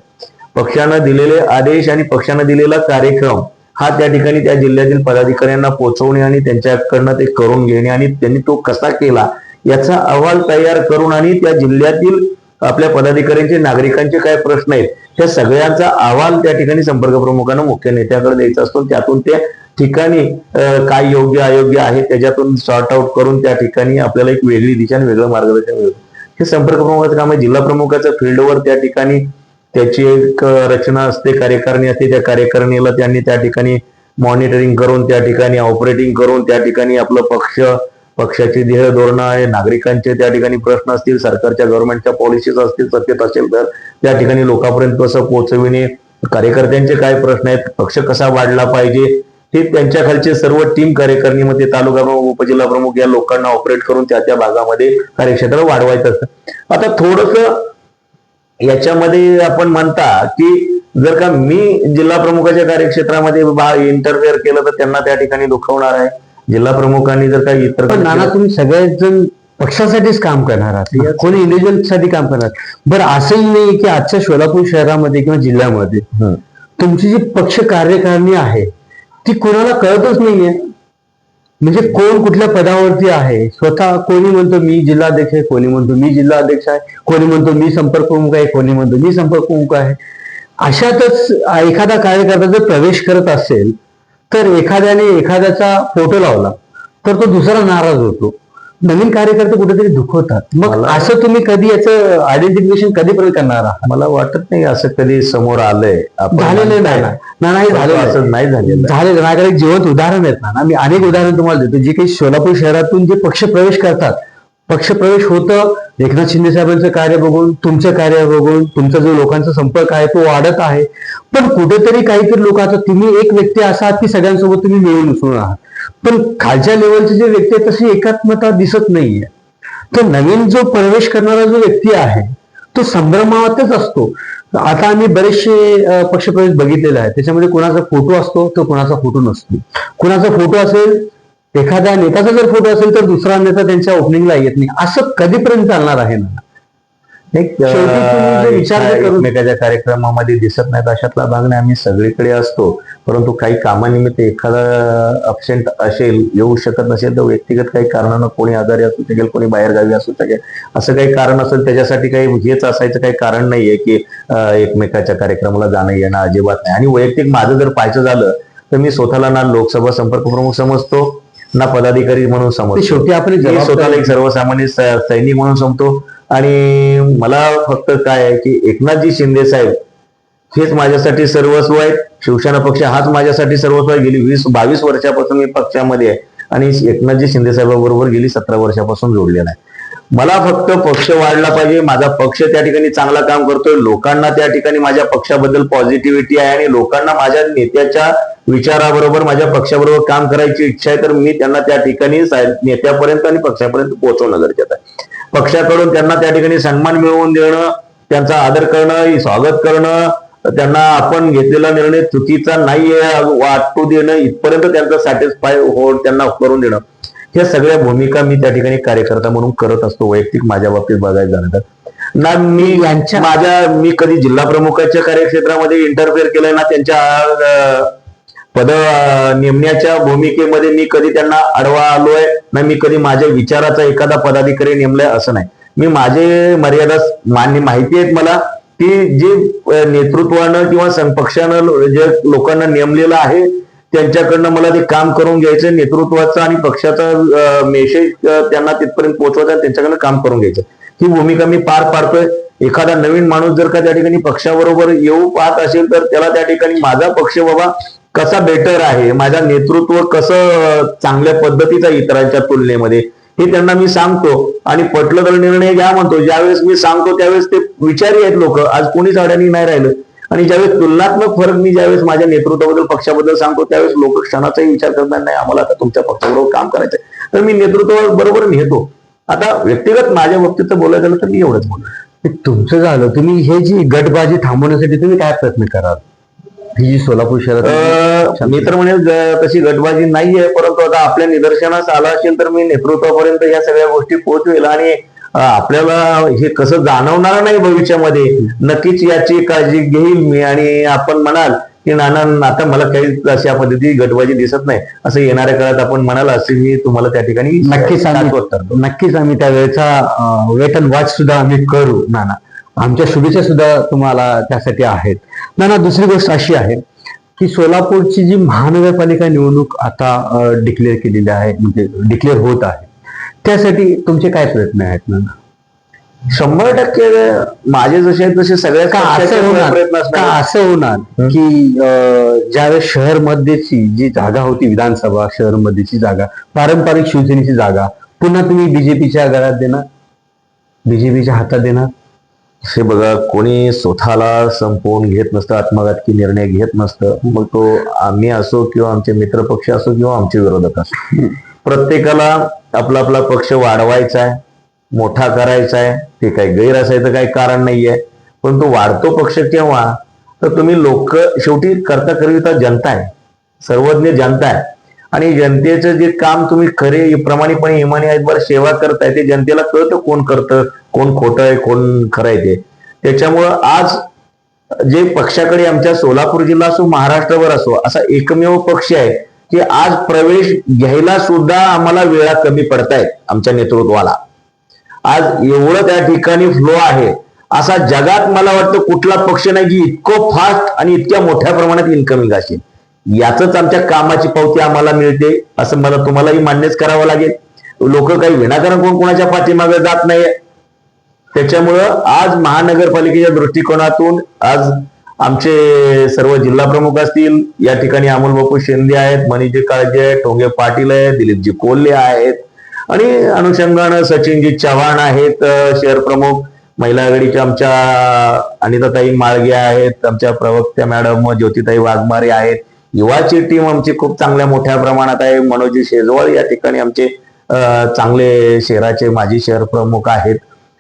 पक्षानं दिलेले आदेश आणि पक्षानं दिलेला कार्यक्रम हा त्या ठिकाणी त्या जिल्ह्यातील पदाधिकाऱ्यांना पोहोचवणे आणि त्यांच्याकडनं ते करून घेणे आणि त्यांनी तो कसा केला याचा अहवाल तयार करून आणि त्या जिल्ह्यातील आपल्या पदाधिकाऱ्यांचे नागरिकांचे काय प्रश्न आहेत त्या सगळ्यांचा अहवाल त्या ठिकाणी संपर्क प्रमुखांना मुख्य नेत्याकडे द्यायचा असतो. त्यातून त्या ठिकाणी काय योग्य अयोग्य आहे त्याच्यातून सॉर्ट आउट करून त्या ठिकाणी आपल्याला एक वेगळी दिशा आणि वेगळं मार्गदर्शन मिळतं. हे संपर्क प्रमुखाचं काम आहे. जिल्हा प्रमुखाचं फील्डवर त्या ठिकाणी त्याची एक रचना असते, कार्यकारिणी असते. त्या कार्यकारिणीला त्यांनी त्या ठिकाणी मॉनिटरिंग करून त्या ठिकाणी ऑपरेटिंग करून त्या ठिकाणी आपलं पक्षाची ध्येय धोरणं आहे, नागरिकांचे त्या ठिकाणी प्रश्न असतील, सरकारच्या गव्हर्नमेंटच्या पॉलिसीज असतील, सत्तेत असेल तर त्या ठिकाणी लोकांपर्यंत कसं पोहोचविणे, कार्यकर्त्यांचे काय प्रश्न आहेत, पक्ष कसा वाढला पाहिजे, हे त्यांच्या खालचे सर्व टीम कार्यकारिणीमध्ये तालुका प्रमुख उपजिल्हा प्रमुख या लोकांना ऑपरेट करून त्या भागामध्ये कार्यक्षेत्र वाढवायचं असतं. आता थोडस याच्यामध्ये आपण म्हणता की जर का मी जिल्हा प्रमुखाच्या कार्यक्षेत्रामध्ये इंटरफेअर केलं तर त्यांना त्या ठिकाणी दुखवणार आहे. जिल्हा प्रमुखांनी जर काही इतर पण नाना तुम्ही सगळेच जण पक्षासाठीच काम करणार आहात, कोणी इंडिव्हिज्युअल साठी काम करणार. बरं असंही नाही की आजच्या सोलापूर शहरामध्ये किंवा जिल्ह्यामध्ये तुमची जी पक्ष कार्यकारिणी आहे ती कोणाला कळतच नाहीये. म्हणजे कोण कुठल्या पदावरती आहे, स्वतः कोणी म्हणतो मी जिल्हाध्यक्ष आहे, कोणी म्हणतो मी जिल्हा अध्यक्ष आहे, कोणी म्हणतो मी संपर्क प्रमुख आहे, कोणी म्हणतो मी संपर्क प्रमुख आहे. अशातच एखादा कार्यकर्ता जर प्रवेश करत असेल तर एखाद्याने एखाद्याचा फोटो लावला तर तो दुसरा नाराज होतो, नवीन कार्यकर्ते कुठेतरी दुखवतात. मग असं तुम्ही कधी याचं आयडेंटिफिकेशन कधीपर्यंत करणार आहात? मला वाटत नाही असं कधी समोर आलंय. झालेलं नाही ना, नाही झालेलं असं नाही झालेलं. झालेलं माझ्याकडे एक जिवंत उदाहरण आहेत ना, मी अनेक उदाहरण तुम्हाला देतो. जे काही सोलापूर शहरातून जे पक्ष प्रवेश करतात, पक्ष प्रवेश होतं एकनाथ शिंदे साहेबांचं कार्य बघून, तुमचं कार्य बघून, तुमचा जो लोकांचा संपर्क आहे तो वाढत आहे. पण कुठेतरी काहीतरी लोक, आता तुम्ही एक व्यक्ती असा आहात की सगळ्यांसोबत तुम्ही मिळून मिसळून आहात, पण खालच्या लेवलचे जे व्यक्ती आहेत तशी एकात्मता दिसत नाहीये. तर नवीन जो प्रवेश करणारा जो व्यक्ती आहे तो संभ्रमातच असतो. आता आम्ही बरेचसे पक्षप्रवेश बघितलेले आहेत, त्याच्यामध्ये कोणाचा फोटो असतो तर कोणाचा फोटो नसतो. कोणाचा फोटो असेल, एखाद्या नेत्याचा जर फोटो असेल तर दुसरा नेता त्यांच्या ओपनिंगला येत नाही. असं कधीपर्यंत चालणार आहे ना? एकमेकाच्या कार्यक्रमामध्ये दिसत नाहीत अशातला भाग नाही. आम्ही सगळीकडे असतो, परंतु काही कामानिमित्त एखादा अब्सेंट असेल, येऊ शकत नसेल तर व्यक्तिगत काही कारणानं कोणी आजारी असू शकेल, कोणी बाहेरगावी असू शकेल, असं काही कारण असेल. त्याच्यासाठी काही हेच असायचं काही कारण नाहीये की एकमेकाच्या कार्यक्रमाला जाणं येणं अजिबात नाही. आणि वैयक्तिक माझं जर पाहायचं झालं तर मी स्वतःला ना लोकसभा संपर्क प्रमुख समजतो ना पदाधिकारी म्हणून समजतो. शेवटी आपण स्वतःला एक सर्वसामान्य सैनिक म्हणून समजतो. आणि मला फक्त काय आहे की एकनाथजी शिंदे साहेब हेच माझ्यासाठी सर्वस्व आहेत. शिवसेना पक्ष हाच माझ्यासाठी सर्वस्व आहे. गेली 20-22 वर्षापासून मी पक्षामध्ये आहे आणि एकनाथजी शिंदे साहेबांबरोबर गेली 17 वर्षापासून जोडलेला आहे. मला फक्त पक्ष वाढला पाहिजे, माझा पक्ष त्या ठिकाणी चांगला काम करतोय, लोकांना त्या ठिकाणी माझ्या पक्षाबद्दल पॉझिटिव्हिटी आहे आणि लोकांना माझ्या नेत्याच्या विचाराबरोबर माझ्या पक्षाबरोबर काम करायची इच्छा आहे. तर मी त्यांना त्या ठिकाणी नेत्यापर्यंत आणि पक्षापर्यंत पोहोचवणं गरजेचं आहे. पक्षाकडून त्यांना त्या ठिकाणी सन्मान मिळवून देणं, त्यांचा आदर करणं, स्वागत करणं, त्यांना आपण घेतलेला निर्णय चुकीचा नाहीये वाटू देणं, इथपर्यंत त्यांचं सॅटिस्फाय हो त्यांना करून देणं, ह्या सगळ्या भूमिका मी त्या ठिकाणी कार्यकर्ता म्हणून करत असतो. वैयक्तिक माझ्या बाबतीत बघायचं झालं तर ना मी कधी जिल्हा प्रमुखाच्या कार्यक्षेत्रामध्ये इंटरफेअर केलंय ना त्यांच्या पद नेमण्याच्या भूमिकेमध्ये मी कधी त्यांना अडवा आलोय ना मी कधी माझ्या विचाराचा एखादा पदाधिकारी नेमलाय असं नाही. मी माझे मर्यादा माहिती आहेत मला की जे नेतृत्वानं किंवा पक्षानं जे लोकांना नेमलेलं आहे त्यांच्याकडनं मला ते काम करून घ्यायचं, नेतृत्वाचा आणि पक्षाचा मेसेज त्यांना तिथपर्यंत पोहोचवायचा, त्यांच्याकडनं काम करून घ्यायचं, ही भूमिका मी पार पाडतोय. एखादा नवीन माणूस जर का त्या ठिकाणी पक्षाबरोबर येऊ पाहत असेल तर त्याला त्या ठिकाणी माझा पक्ष बाबा कसा बेटर आहे, माझा नेतृत्व कसं चांगल्या पद्धतीचा इतरांच्या तुलनेमध्ये हे त्यांना मी सांगतो आणि पटलं तर निर्णय घ्या म्हणतो. ज्यावेळेस मी सांगतो त्यावेळेस ते विचारी आहेत लोक, आज कोणीच अडाणी नाही राहिलं. आणि ज्यावेळेस तुलनात्मक फरक मी ज्यावेळेस माझ्या नेतृत्वाबद्दल पक्षाबद्दल सांगतो त्यावेळेस लोक क्षणाचाही विचार करणार नाही आम्हाला आता तुमच्या पक्षाबरोबर काम करायचंय, तर मी नेतृत्व बरोबर नेतो. आता व्यक्तिगत माझ्या बाबतीत बोलायचं झालं तर मी एवढंच बोलतो. तुमचं झालं, तुम्ही हे जी गटबाजी थांबवण्यासाठी तुम्ही काय प्रयत्न कराल? ही जी सोलापूर शहरात मी तर म्हणेल तशी गटबाजी नाहीये, परंतु आता आपल्या निदर्शनास आला असेल तर मी नेतृत्वापर्यंत या सगळ्या गोष्टी पोहोचवेल आणि आपल्याला हे कसं जाणवणार नाही भविष्यामध्ये नक्कीच याची काळजी घेईल मी. आणि आपण म्हणाल की नाना आता मला काही अशा पद्धती गटबाजी दिसत नाही असं येणाऱ्या काळात आपण म्हणाल असे मी तुम्हाला त्या ठिकाणी नक्कीच आम्ही त्या वेळेचा वेट अँड वॉच सुद्धा आम्ही करू नाना. आमच्या शुभेच्छा सुद्धा तुम्हाला त्यासाठी आहेत नाना. दुसरी गोष्ट अशी आहे की सोलापूरची जी महानगरपालिका निवडणूक आता डिक्लेअर केलेली आहे, म्हणजे डिक्लेअर होत आहे, त्यासाठी तुमचे काय प्रयत्न आहेत ना? 100% माझे जसे आहेत तसे सगळ्या असं होणार की ज्यावेळेस शहर मध्येची जी जागा होती विधानसभा शहर मध्येची जागा, पारंपरिक शिवसेनेची जागा पुन्हा तुम्ही बीजेपीच्या घरात देणार, बीजेपीच्या हातात देणार? हे बघा, कोणी स्वतःला संपवून घेत नसतं, आत्मघातकी निर्णय घेत नसतं. मग तो आम्ही असो किंवा आमचे मित्र पक्ष असो किंवा आमचे विरोधक असो, प्रत्येकाला आपला आपला पक्ष वाढवायचा आहे, मोठा करायचा आहे. ते काही गैर असायचं काही कारण नाहीये. परंतु वाढतो पक्ष केव्हा, तर तुम्ही लोक शेवटी करता करविता जनता आहे, सर्वज्ञ जनता आहे, आणि जनतेचं जे काम तुम्ही खरे प्रामाणिकपणे इमानी आहेत सेवा करताय, ते जनतेला कळतं कोण करतं, कोण खोटं आहे, कोण खरं आहे ते. त्याच्यामुळं आज जे पक्षाकडे आमच्या सोलापूर जिल्हा असो, महाराष्ट्रभर असो, असा एकमेव पक्ष आहे की आज प्रवेश घ्यायला सुद्धा आम्हाला वेळा कमी पडतायत आमच्या नेतृत्वाला. आज एवढं त्या ठिकाणी फ्लो आहे, असा जगात मला वाटतं कुठला पक्ष नाही की इतकं फास्ट आणि इतक्या मोठ्या प्रमाणात इन्कमिंग असेल. याच आमच्या कामाची पावती आम्हाला मिळते असं मला तुम्हालाही मान्यच करावं लागेल. लोक काही विनाकारण कोण कोणाच्या पाठीमागे जात नाहीये. त्याच्यामुळं आज महानगरपालिकेच्या दृष्टिकोनातून आज आमचे सर्व जिल्हा प्रमुख असतील, या ठिकाणी अमोल बापू शिंदे आहेत, मनीजी काळजे आहेत, टोंगे पाटील आहेत, दिलीपजी कोल्हे आहेत, आणि अनुषंगानं सचिनजी चव्हाण आहेत शहर प्रमुख, महिला आघाडीच्या आमच्या अनिताताई माळगे आहेत, आमच्या प्रवक्त्या मॅडम ज्योतिताई वाघमारे आहेत, युवाची टीम आमची खूप चांगल्या मोठ्या प्रमाणात आहे, मनोजी शेजवळ या ठिकाणी आमचे चांगले शहराचे माजी शहर प्रमुख आहेत.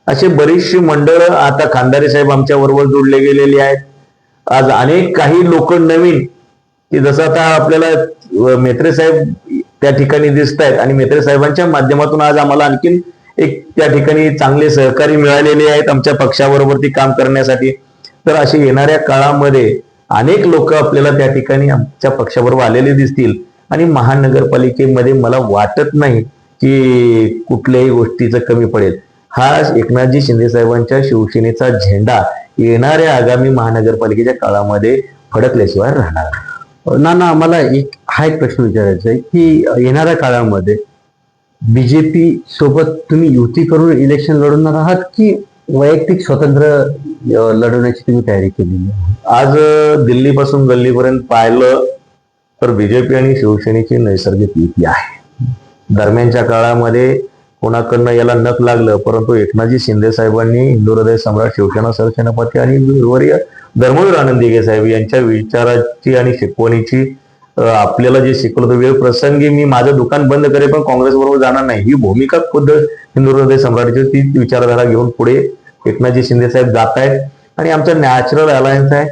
असे बरीचशी मंडळ आता खानदारी साहेब आमच्या बरोबर जोडले गेलेली आहेत. आज अनेक काही लोक नवीन की जसं आता आपल्याला मेत्रे साहेब त्या ठिकाणी दिसत आहेत, आणि मेत्रे साहेबांच्या माध्यमातून आज आम्हाला आणखीन एक त्या ठिकाणी चांगले सहकारी मिळालेले आहेत आमच्या पक्षाबरोबर ती काम करण्यासाठी. तर असे येणाऱ्या काळामध्ये अनेक लोक आपल्याला त्या ठिकाणी आमच्या पक्षाबरोबर आलेले दिसतील, आणि महानगरपालिकेमध्ये मला वाटत नाही की कुठल्याही गोष्टीचं कमी पडेल. हा एकनाथजी शिंदे साहेबांच्या शिवसेनेचा झेंडा येणाऱ्या आगामी महानगरपालिकेच्या काळामध्ये फडकल्याशिवाय राहणार नाही. नाना, मला एक प्रश्न विचारायचा आहे की येणाऱ्या काळामध्ये बीजेपी सोबत तुम्ही युती करून इलेक्शन लढवणार आहात की वैयक्तिक स्वतंत्र लढवण्याची तुम्ही तयारी केलेली आहे? आज दिल्लीपासून गल्लीपर्यंत पाहिलं तर बीजेपी आणि शिवसेनेची नैसर्गिक युती आहे. दरम्यानच्या काळामध्ये कोणाकडनं याला नक लागलं, परंतु एकनाथजी शिंदे साहेबांनी हिंदू हृदय सम्राट शिवसेना सरसेनापती आणि वीरवर्य धर्मवीर आनंद दिघे साहेब यांच्या विचाराची आणि शिकवणीची आपल्याला जे शिकवलं, वेळ प्रसंगी मी माझं दुकान बंद करेल पण काँग्रेस बरोबर जाणार नाही, ही भूमिका खुद्द हिंदू हृदय सम्राटची ती विचारधारा घेऊन पुढे एकनाथजी शिंदे साहेब जात आहेत, आणि आमचा नॅचरल अलायन्स आहे.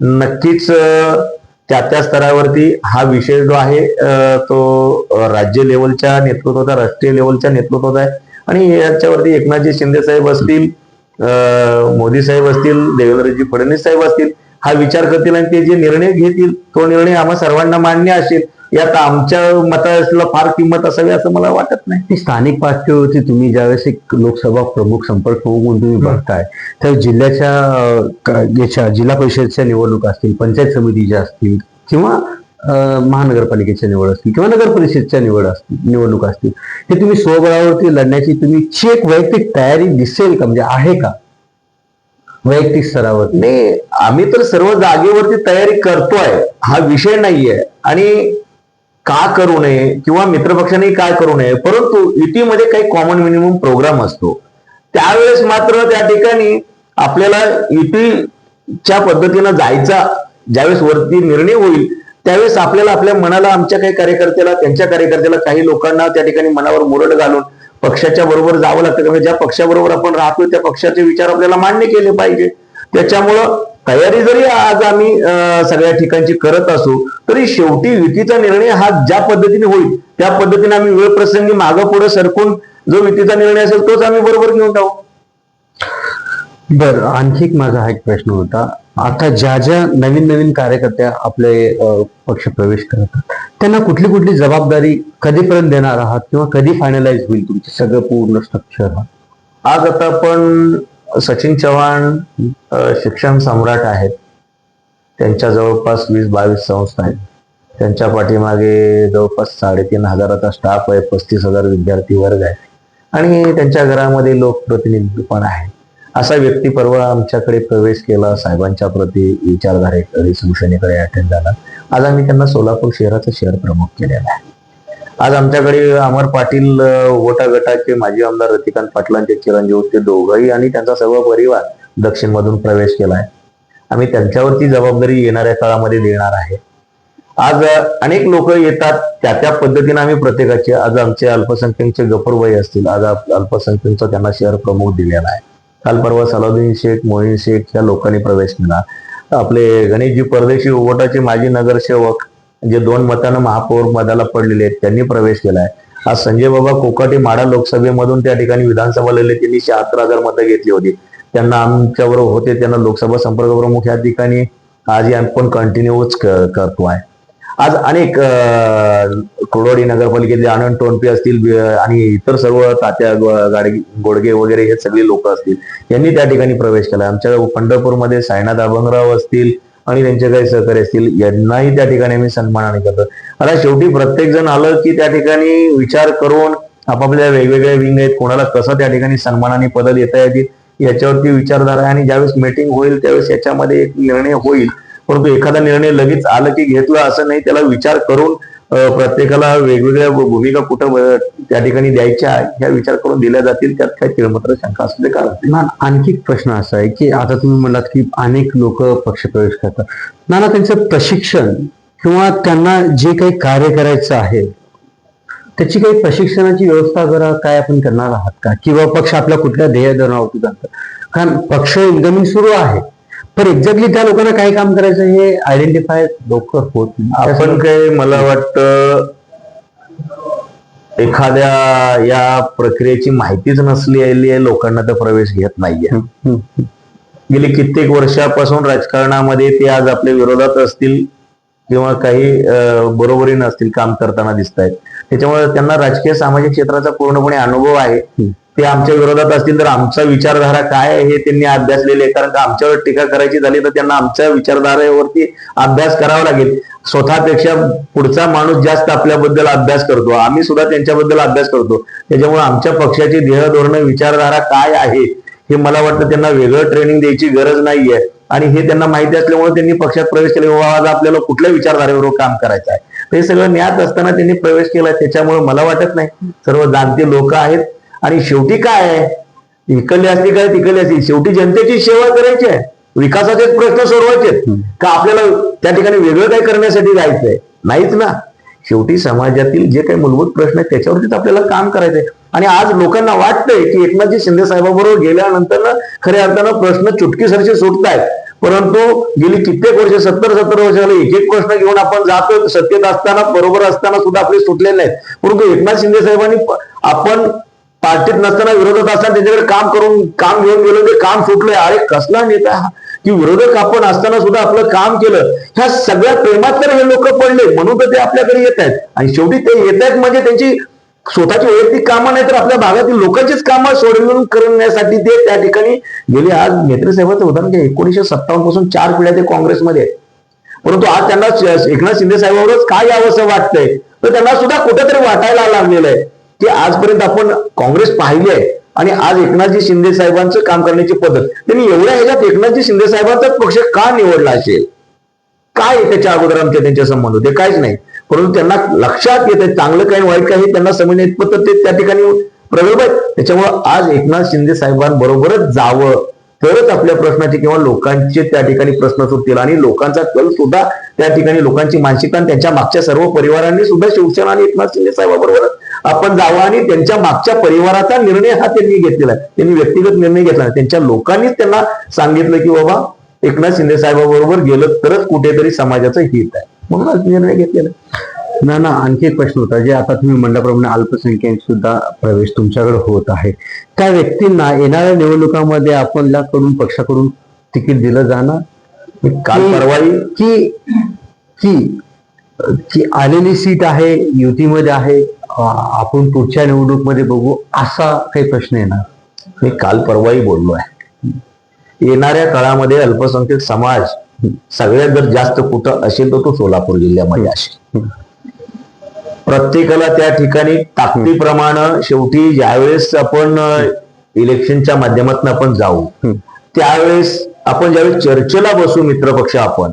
नक्कीच त्या स्तरावरती हा विषय जो आहे तो राज्य लेवलच्या नेतृत्वाचा, राष्ट्रीय लेवलच्या नेतृत्वाचा आहे, आणि याच्यावरती एकनाथजी शिंदे साहेब असतील, मोदी साहेब असतील, देवेंद्रजी फडणवीस साहेब असतील, हा विचार करतील आणि ते जे निर्णय घेतील तो निर्णय आम्हा सर्वांना मान्य असेल. यात आमच्या मताला फार किंमत असावी असं मला वाटत नाही. स्थानिक पातळीवरती तुम्ही ज्यावेळेस एक लोकसभा प्रमुख, संपर्क प्रमुख म्हणून तुम्ही बघताय, तर जिल्ह्याच्या जिल्हा परिषदच्या निवडणुका असतील, पंचायत समितीच्या असतील, किंवा महानगरपालिकेच्या निवड असतील, किंवा नगर परिषदच्या निवडणुका असतील, हे तुम्ही स्वबळावरती लढण्याची तुमची एक वैयक्तिक तयारी दिसेल का, म्हणजे आहे का वैयक्तिक स्तरावर? नाही, आम्ही तर सर्व जागेवरती तयारी करतोय, हा विषय नाहीये. आणि का करू नये किंवा मित्रपक्षाने काय करू नये, परंतु युतीमध्ये काही कॉमन मिनिमम प्रोग्राम असतो, त्यावेळेस मात्र त्या ठिकाणी आपल्याला युतीच्या पद्धतीनं जायचा ज्यावेळेस वरती निर्णय होईल, त्यावेळेस आपल्याला आपल्या मनाला, आमच्या काही कार्यकर्त्याला, त्यांच्या कार्यकर्त्याला, काही लोकांना त्या ठिकाणी मनावर मुरड घालून पक्षाच्या बरोबर जावं लागतं. ज्या पक्षाबरोबर आपण राहतो त्या पक्षाचे विचार आपल्याला मान्य केले पाहिजे. त्याच्यामुळं तयारी जरी आज आम्ही सगळ्या ठिकाणची करत असू, तरी शेवटी युतीचा निर्णय हा ज्या पद्धतीने होईल त्या पद्धतीने आम्ही वेळ प्रसंगी मागं पुढे सरकून जो युतीचा निर्णय असेल तोच आम्ही बरोबर घेऊन जाऊ. बरं, आणखी एक माझा हा एक प्रश्न होता, आता ज्या ज्या नवीन कार्यकर्त्या आपले पक्ष प्रवेश करतात, त्यांना कुठली कुठली जबाबदारी कधीपर्यंत देणार आहात, किंवा कधी फायनलाइज होईल तुमचं सगळं पूर्ण स्ट्रक्चर? आज आता आपण सचिन चव्हाण शिक्षण सम्राट आहेत, त्यांच्या जवळपास 20-22 संस्था आहेत, त्यांच्या पाठीमागे जवळपास 3,500 स्टाफ आहे, 35,000 विद्यार्थी वर्ग आहे, आणि त्यांच्या घरामध्ये लोकप्रतिनिधी पण आहे. असा व्यक्ती परवा आमच्याकडे प्रवेश केला, साहेबांच्या प्रति विचारधारेकडे, शिवसेनेकडे अटेंड झाला. आज आम्ही त्यांना सोलापूर शहराचं शहर प्रमुख केलेलं आहे. आज आमच्याकडे अमर पाटील वोटा गटाचे माजी आमदार रतिकांत पाटलांचे चिरंजीव ते दोघंही आणि त्यांचा सर्व परिवार दक्षिण मधून प्रवेश केलाय. आम्ही त्यांच्यावरती जबाबदारी येणाऱ्या काळामध्ये देणार आहे. आज अनेक लोक येतात, त्या पद्धतीने आम्ही प्रत्येकाचे, आज आमचे अल्पसंख्याकचे गफरबाई असतील, आज अल्पसंख्याकचा त्यांना शहर प्रमुख दिलेला आहे. काल परवा सलाउद्दीन शेख, मोहीन शेख या लोकांनी प्रवेश केला. आपले गणेशजी परदेशी उगवटाचे माजी नगरसेवक जे 2 मतानं महापौर पदाला पडलेले आहेत त्यांनी प्रवेश केलाय. आज संजय बाबा कोकाटे माढा लोकसभेमधून त्या ठिकाणी विधानसभा लढले. त्यांनी 76,000 मतं घेतली होती. त्यांना आमच्याबरोबर होते, त्यांना लोकसभा संपर्क प्रमुख या ठिकाणी आजही आपण कंटिन्यूच करतो आहे. आज अनेक कुर्डवाडी नगरपालिकेतले आनंद टोणपे असतील आणि इतर सर्व तात्या गोडगे वगैरे हे सगळे लोक असतील, यांनी त्या ठिकाणी प्रवेश केला. आमच्या पंढरपूरमध्ये सायनाथ अभंगराव असतील आणि त्यांचे काही सहकारी असतील, यांनाही त्या ठिकाणी आम्ही सन्मानाने करतो. आता शेवटी प्रत्येक जण आलं की त्या ठिकाणी विचार करून आपापल्या वेगवेगळ्या विंग आहेत, कोणाला कसं त्या ठिकाणी सन्मानाने पद देता येतील याच्यावरती विचारधारा आहे. आणि ज्यावेळेस मीटिंग होईल त्यावेळेस याच्यामध्ये एक निर्णय होईल. परंतु एखादा निर्णय लगेच आलं की घेतला असं नाही, त्याला विचार करून प्रत्येकाला वेगवेगळ्या भूमिका कुठं त्या ठिकाणी द्यायच्या ह्या विचार करून दिल्या जातील. त्यात काही तिळमात्र शंका असले कारण. ना आणखी एक प्रश्न असा आहे की आता तुम्ही म्हणलात की अनेक लोक पक्षप्रवेश करतात. ना त्यांचं प्रशिक्षण किंवा त्यांना जे काही कार्य करायचं आहे त्याची काही प्रशिक्षणाची व्यवस्था जरा काय आपण करणार आहात का, किंवा पक्ष आपल्या कुठल्या ध्येय धोरणावरती जातं? कारण पक्ष इनकमिंग सुरू आहे, पण एक्झॅक्टली त्या लोकांना काय काम करायचं हे आयडेंटिफाय लवकर होत नाही. आपण काय, मला वाटतं एखाद्या या प्रक्रियेची माहितीच नसलेली लोकांना तर प्रवेश घेत नाहीये. गेली कित्येक वर्षापासून राजकारणामध्ये ते आज आपल्या विरोधात असतील किंवा काही बरोबरी नसतील काम करताना दिसत आहेत. त्याच्यामुळे त्यांना राजकीय सामाजिक क्षेत्राचा पूर्णपणे अनुभव आहे. ते आमच्या विरोधात असतील तर आमचा विचारधारा काय आहे हे त्यांनी अभ्यासलेले आहे. कारण का आमच्यावर टीका करायची झाली तर त्यांना आमच्या विचारधारेवरती अभ्यास करावा लागेल. स्वतःपेक्षा पुढचा माणूस जास्त आपल्याबद्दल अभ्यास करतो, आम्ही सुद्धा त्यांच्याबद्दल अभ्यास करतो. त्याच्यामुळे आमच्या पक्षाची ध्येय धोरण विचारधारा काय आहे हे मला वाटतं त्यांना वेगळं ट्रेनिंग द्यायची गरज नाहीये. आणि हे त्यांना माहिती असल्यामुळे त्यांनी पक्षात प्रवेश केला. आज आपल्याला कुठल्या विचारधारेवर काम करायचं आहे हे सगळं ज्ञात असताना त्यांनी प्रवेश केला. त्याच्यामुळे मला वाटत नाही, सर्व जाणते लोक आहेत. आणि शेवटी काय आहे, इकडली असली काय तिकडली असली, शेवटी जनतेची सेवा करायची आहे, विकासाचे प्रश्न सोडवायचे का आपल्याला त्या ठिकाणी वेगळं काही करण्यासाठी जायचंय? नाहीच ना. शेवटी समाजातील जे काही मूलभूत प्रश्न आहेत त्याच्यावरतीच आपल्याला काम करायचंय. आणि आज लोकांना वाटतंय की एकनाथजी शिंदे साहेबांबरोबर गेल्यानंतर खऱ्या अर्थानं प्रश्न चुटकीसरशी सुटतायत. परंतु गेली कित्येक वर्ष 70 वर्ष झाले एक एक प्रश्न घेऊन आपण जातो, सत्तेत असताना बरोबर असताना सुद्धा आपले सुटलेले नाहीत. परंतु एकनाथ शिंदे साहेबांनी आपण पार्टीत नसताना विरोधात असताना त्यांच्याकडे काम घेऊन गेलो, ते काम सुटलंय. अरे कसला नेता की विरोधक आपण असताना सुद्धा आपलं काम केलं. ह्या सगळ्या प्रेमात तर हे लोक पडले म्हणून तर ते आपल्याकडे येत आहेत. आणि शेवटी ते येत आहेत म्हणजे त्यांची स्वतःची वैयक्तिक कामं नाही तर आपल्या भागातील लोकांचीच कामं सोडवून करण्यासाठी ते त्या ठिकाणी गेले. आज मेत्रे साहेबांचं उदाहरण घ्या, 1957 पासून 4 पिढ्या ते काँग्रेसमध्ये आहेत. परंतु आज त्यांना एकनाथ शिंदे साहेबांवरच काय यावंसं वाटतंय तर त्यांना सुद्धा कुठेतरी वाटायला लागलेलं आहे की आजपर्यंत आपण काँग्रेस पाहिली आहे आणि आज एकनाथजी शिंदे साहेबांचं काम करण्याची पद्धत, त्यांनी एवढ्या ह्याच्यात एकनाथजी शिंदे साहेबांचाच पक्ष का निवडला असेल? काय त्याच्या अगोदर आमच्या त्यांच्या संबंध होते? काहीच नाही. परंतु त्यांना लक्षात येत आहे चांगलं काही वाईट काही त्यांना समजण्यात पद्धत ते त्या ठिकाणी प्रगल्भ आहेत. त्याच्यामुळे आज एकनाथ शिंदे साहेबांबरोबरच जावं तरच आपल्या प्रश्नाचे किंवा लोकांचे त्या ठिकाणी प्रश्न सुटतील. आणि लोकांचा कल सुद्धा त्या ठिकाणी लोकांची मानसिकता आणि त्यांच्या मागच्या सर्व परिवारांनी सुद्धा शिवसेना आणि एकनाथ शिंदे साहेबांबरोबर आपण जावं. आणि त्यांच्या मागच्या परिवाराचा निर्णय हा त्यांनी घेतलेला आहे. त्यांनी व्यक्तिगत निर्णय घेतला नाही, त्यांच्या लोकांनीच त्यांना सांगितलं की बाबा एकनाथ शिंदे साहेबांबरोबर गेलं तरच कुठेतरी समाजाचं हित आहे, म्हणून आज निर्णय घेतलेला आहे. ना आणखी एक प्रश्न होता, जे आता तुम्ही म्हणल्याप्रमाणे अल्पसंख्याक सुद्धा प्रवेश तुमच्याकडे होत आहे. त्या व्यक्तींना येणाऱ्या निवडणुकांमध्ये आपल्याकडून पक्षाकडून तिकीट दिलं जाणार? काल परवाई की की की आलेली सीट आहे, युतीमध्ये आहे, आपण पुढच्या निवडणूक मध्ये बघू, असा काही प्रश्न येणार? मी काल परवाही बोललो आहे. येणाऱ्या काळामध्ये अल्पसंख्याक समाज सगळ्यात जर जास्त कुठं असेल तर तो सोलापूर जिल्ह्यामध्ये असेल. प्रत्येकाला त्या ठिकाणी ताकदीप्रमाणे शेवटी ज्यावेळेस आपण इलेक्शनच्या माध्यमातून आपण जाऊ त्यावेळेस आपण ज्यावेळेस चर्चेला बसू मित्रपक्ष आपण,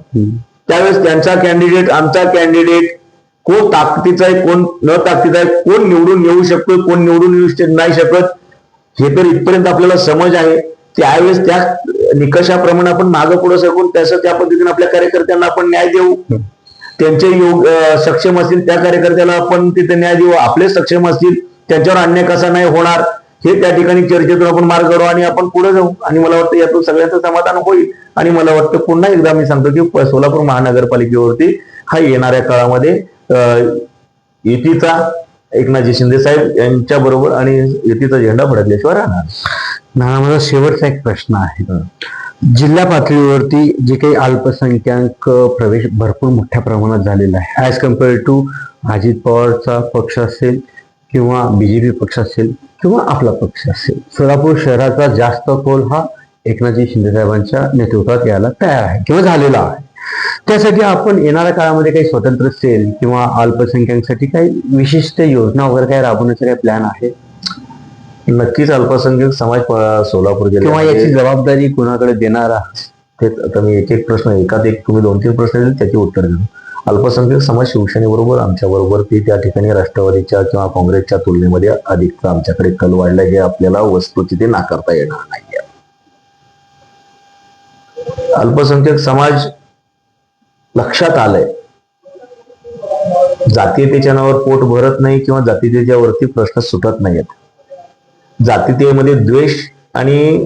त्यावेळेस त्यांचा कॅन्डिडेट आमचा कॅन्डिडेट कोण ताकदीचा आहे कोण न ताकदीचा आहे, कोण निवडून येऊ शकतो कोण निवडून येऊ नाही शकत हे तर इथपर्यंत आपल्याला समज आहे. त्यावेळेस त्या निकषाप्रमाणे आपण मागं पुढे सरकून त्या पद्धतीने आपल्या कार्यकर्त्यांना आपण न्याय देऊ. त्यांचे योग सक्षम असतील त्या कार्यकर्त्याला आपण तिथे न्याय देऊ, आपले सक्षम असतील त्यांच्यावर अन्याय कसा नाही होणार हे त्या ठिकाणी चर्चेतून आपण मार्ग काढू आणि आपण पुढे जाऊ. आणि मला वाटतं यातून सगळ्यांचं समाधान होईल. आणि मला वाटतं पुन्हा एकदा मी सांगतो की सोलापूर महानगरपालिकेवरती हा येणाऱ्या काळामध्ये युतीचा एकनाथजी शिंदे साहेब यांच्या बरोबर आणि युतीचा झेंडा फडकल्याशिवाय राहणार. नाना, माझा शेवटचा एक प्रश्न आहे. जिल्हा पातळीवरती जे काही अल्पसंख्याक प्रवेश भरपूर मोठ्या प्रमाणात झालेला आहे ऍज कम्पेअर टू अजित पवारचा पक्ष असेल किंवा बीजेपी पक्ष असेल किंवा आपला पक्ष असेल, सोलापूर शहराचा जास्त कौल हा एकनाथजी शिंदे साहेबांच्या नेतृत्वात यायला तयार आहे किंवा झालेला आहे. त्यासाठी आपण येणाऱ्या काळामध्ये काही स्वतंत्र सेल किंवा अल्पसंख्याकांसाठी काही विशिष्ट योजना वगैरे काही राबवण्याचा काही प्लॅन आहे? नक्कीच अल्पसंख्याक समाज सोलापूर किंवा जिल्ह्यात याची जबाबदारी कुणाकडे देणार आहात? तेच आता मी एक एक प्रश्न एकात एक तुम्ही 2-3 प्रश्न दिले त्याची उत्तर देतो. अल्पसंख्याक समाज शिवसेनेबरोबर आमच्या बरोबर ती त्या ठिकाणी राष्ट्रवादीच्या किंवा काँग्रेसच्या तुलनेमध्ये अधिक आमच्याकडे कल वाढला हे आपल्याला वस्तुस्थिती नाकारता येणार नाही. अल्पसंख्याक समाज लक्षात आलंय जातीयतेच्या नावावर पोट भरत नाही किंवा जातीयतेच्या वरती प्रश्न सुटत नाहीत. जातीयतेमध्ये द्वेष आणि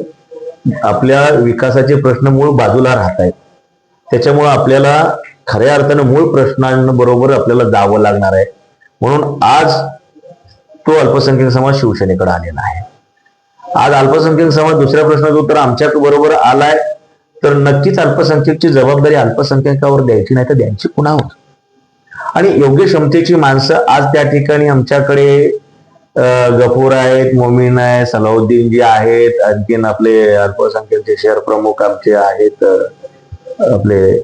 आपल्या विकासाचे प्रश्न मूळ बाजूला राहत आहेत. त्याच्यामुळे आपल्याला खऱ्या अर्थानं मूळ प्रश्नांबरोबर आपल्याला जावं लागणार आहे. म्हणून आज तो अल्पसंख्याक समाज शिवसेनेकडे आलेला आहे. आज अल्पसंख्याक समाज दुसऱ्या प्रश्नाचं उत्तर आमच्या बरोबर आलाय तर नक्कीच अल्पसंख्याकची जबाबदारी अल्पसंख्याकावर द्यायची नाही तर द्यायची कुणावर. आणि योग्य क्षमतेची माणसं आज त्या ठिकाणी आमच्याकडे गफूर आहेत, मोमीन आहे, सलाउद्दीन जी आहेत, आणखीन आपले अल्पसंख्याकचे शहर प्रमुख आमचे आहेत, आपले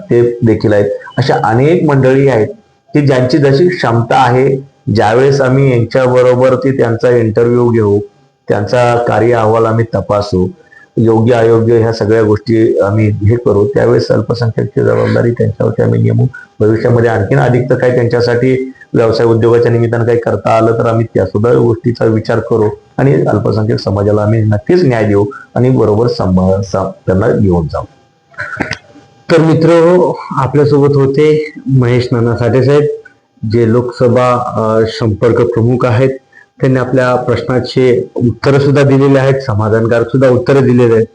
ते देखील आहेत. अशा अनेक मंडळी आहेत की ज्यांची जशी क्षमता आहे, ज्यावेळेस आम्ही यांच्या बरोबर त्यांचा इंटरव्ह्यू घेऊ, त्यांचा कार्य अहवाल आम्ही तपासू, योग्य अयोग्य ह्या सगळ्या गोष्टी आम्ही हे करू, त्यावेळेस अल्पसंख्याकची जबाबदारी त्यांच्यावरती आम्ही नेमू. भविष्यामध्ये आणखीन अधिक तर काही त्यांच्यासाठी व्यवसाय उद्योगाच्या निमित्तानं काही करता आलं तर आम्ही त्या सुद्धा गोष्टीचा विचार करू आणि अल्पसंख्याक समाजाला आम्ही नक्कीच न्याय देऊ आणि बरोबर त्यांना घेऊन जाऊ. तर मित्र, आपल्यासोबत होते महेश नाना साठे साहेब, जे लोकसभा संपर्क प्रमुख आहेत. त्यांनी आपल्या प्रश्नाचे उत्तरं सुद्धा दिलेले आहेत, समाधानकारक सुद्धा उत्तरं दिलेले आहेत.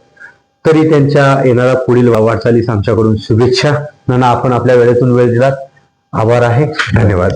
तरी त्यांच्या येणाऱ्या पुढील वाटचालीस आमच्याकडून शुभेच्छा. नाना, आपण आपल्या वेळेतून वेळ दिलात, आभार आहे, धन्यवाद.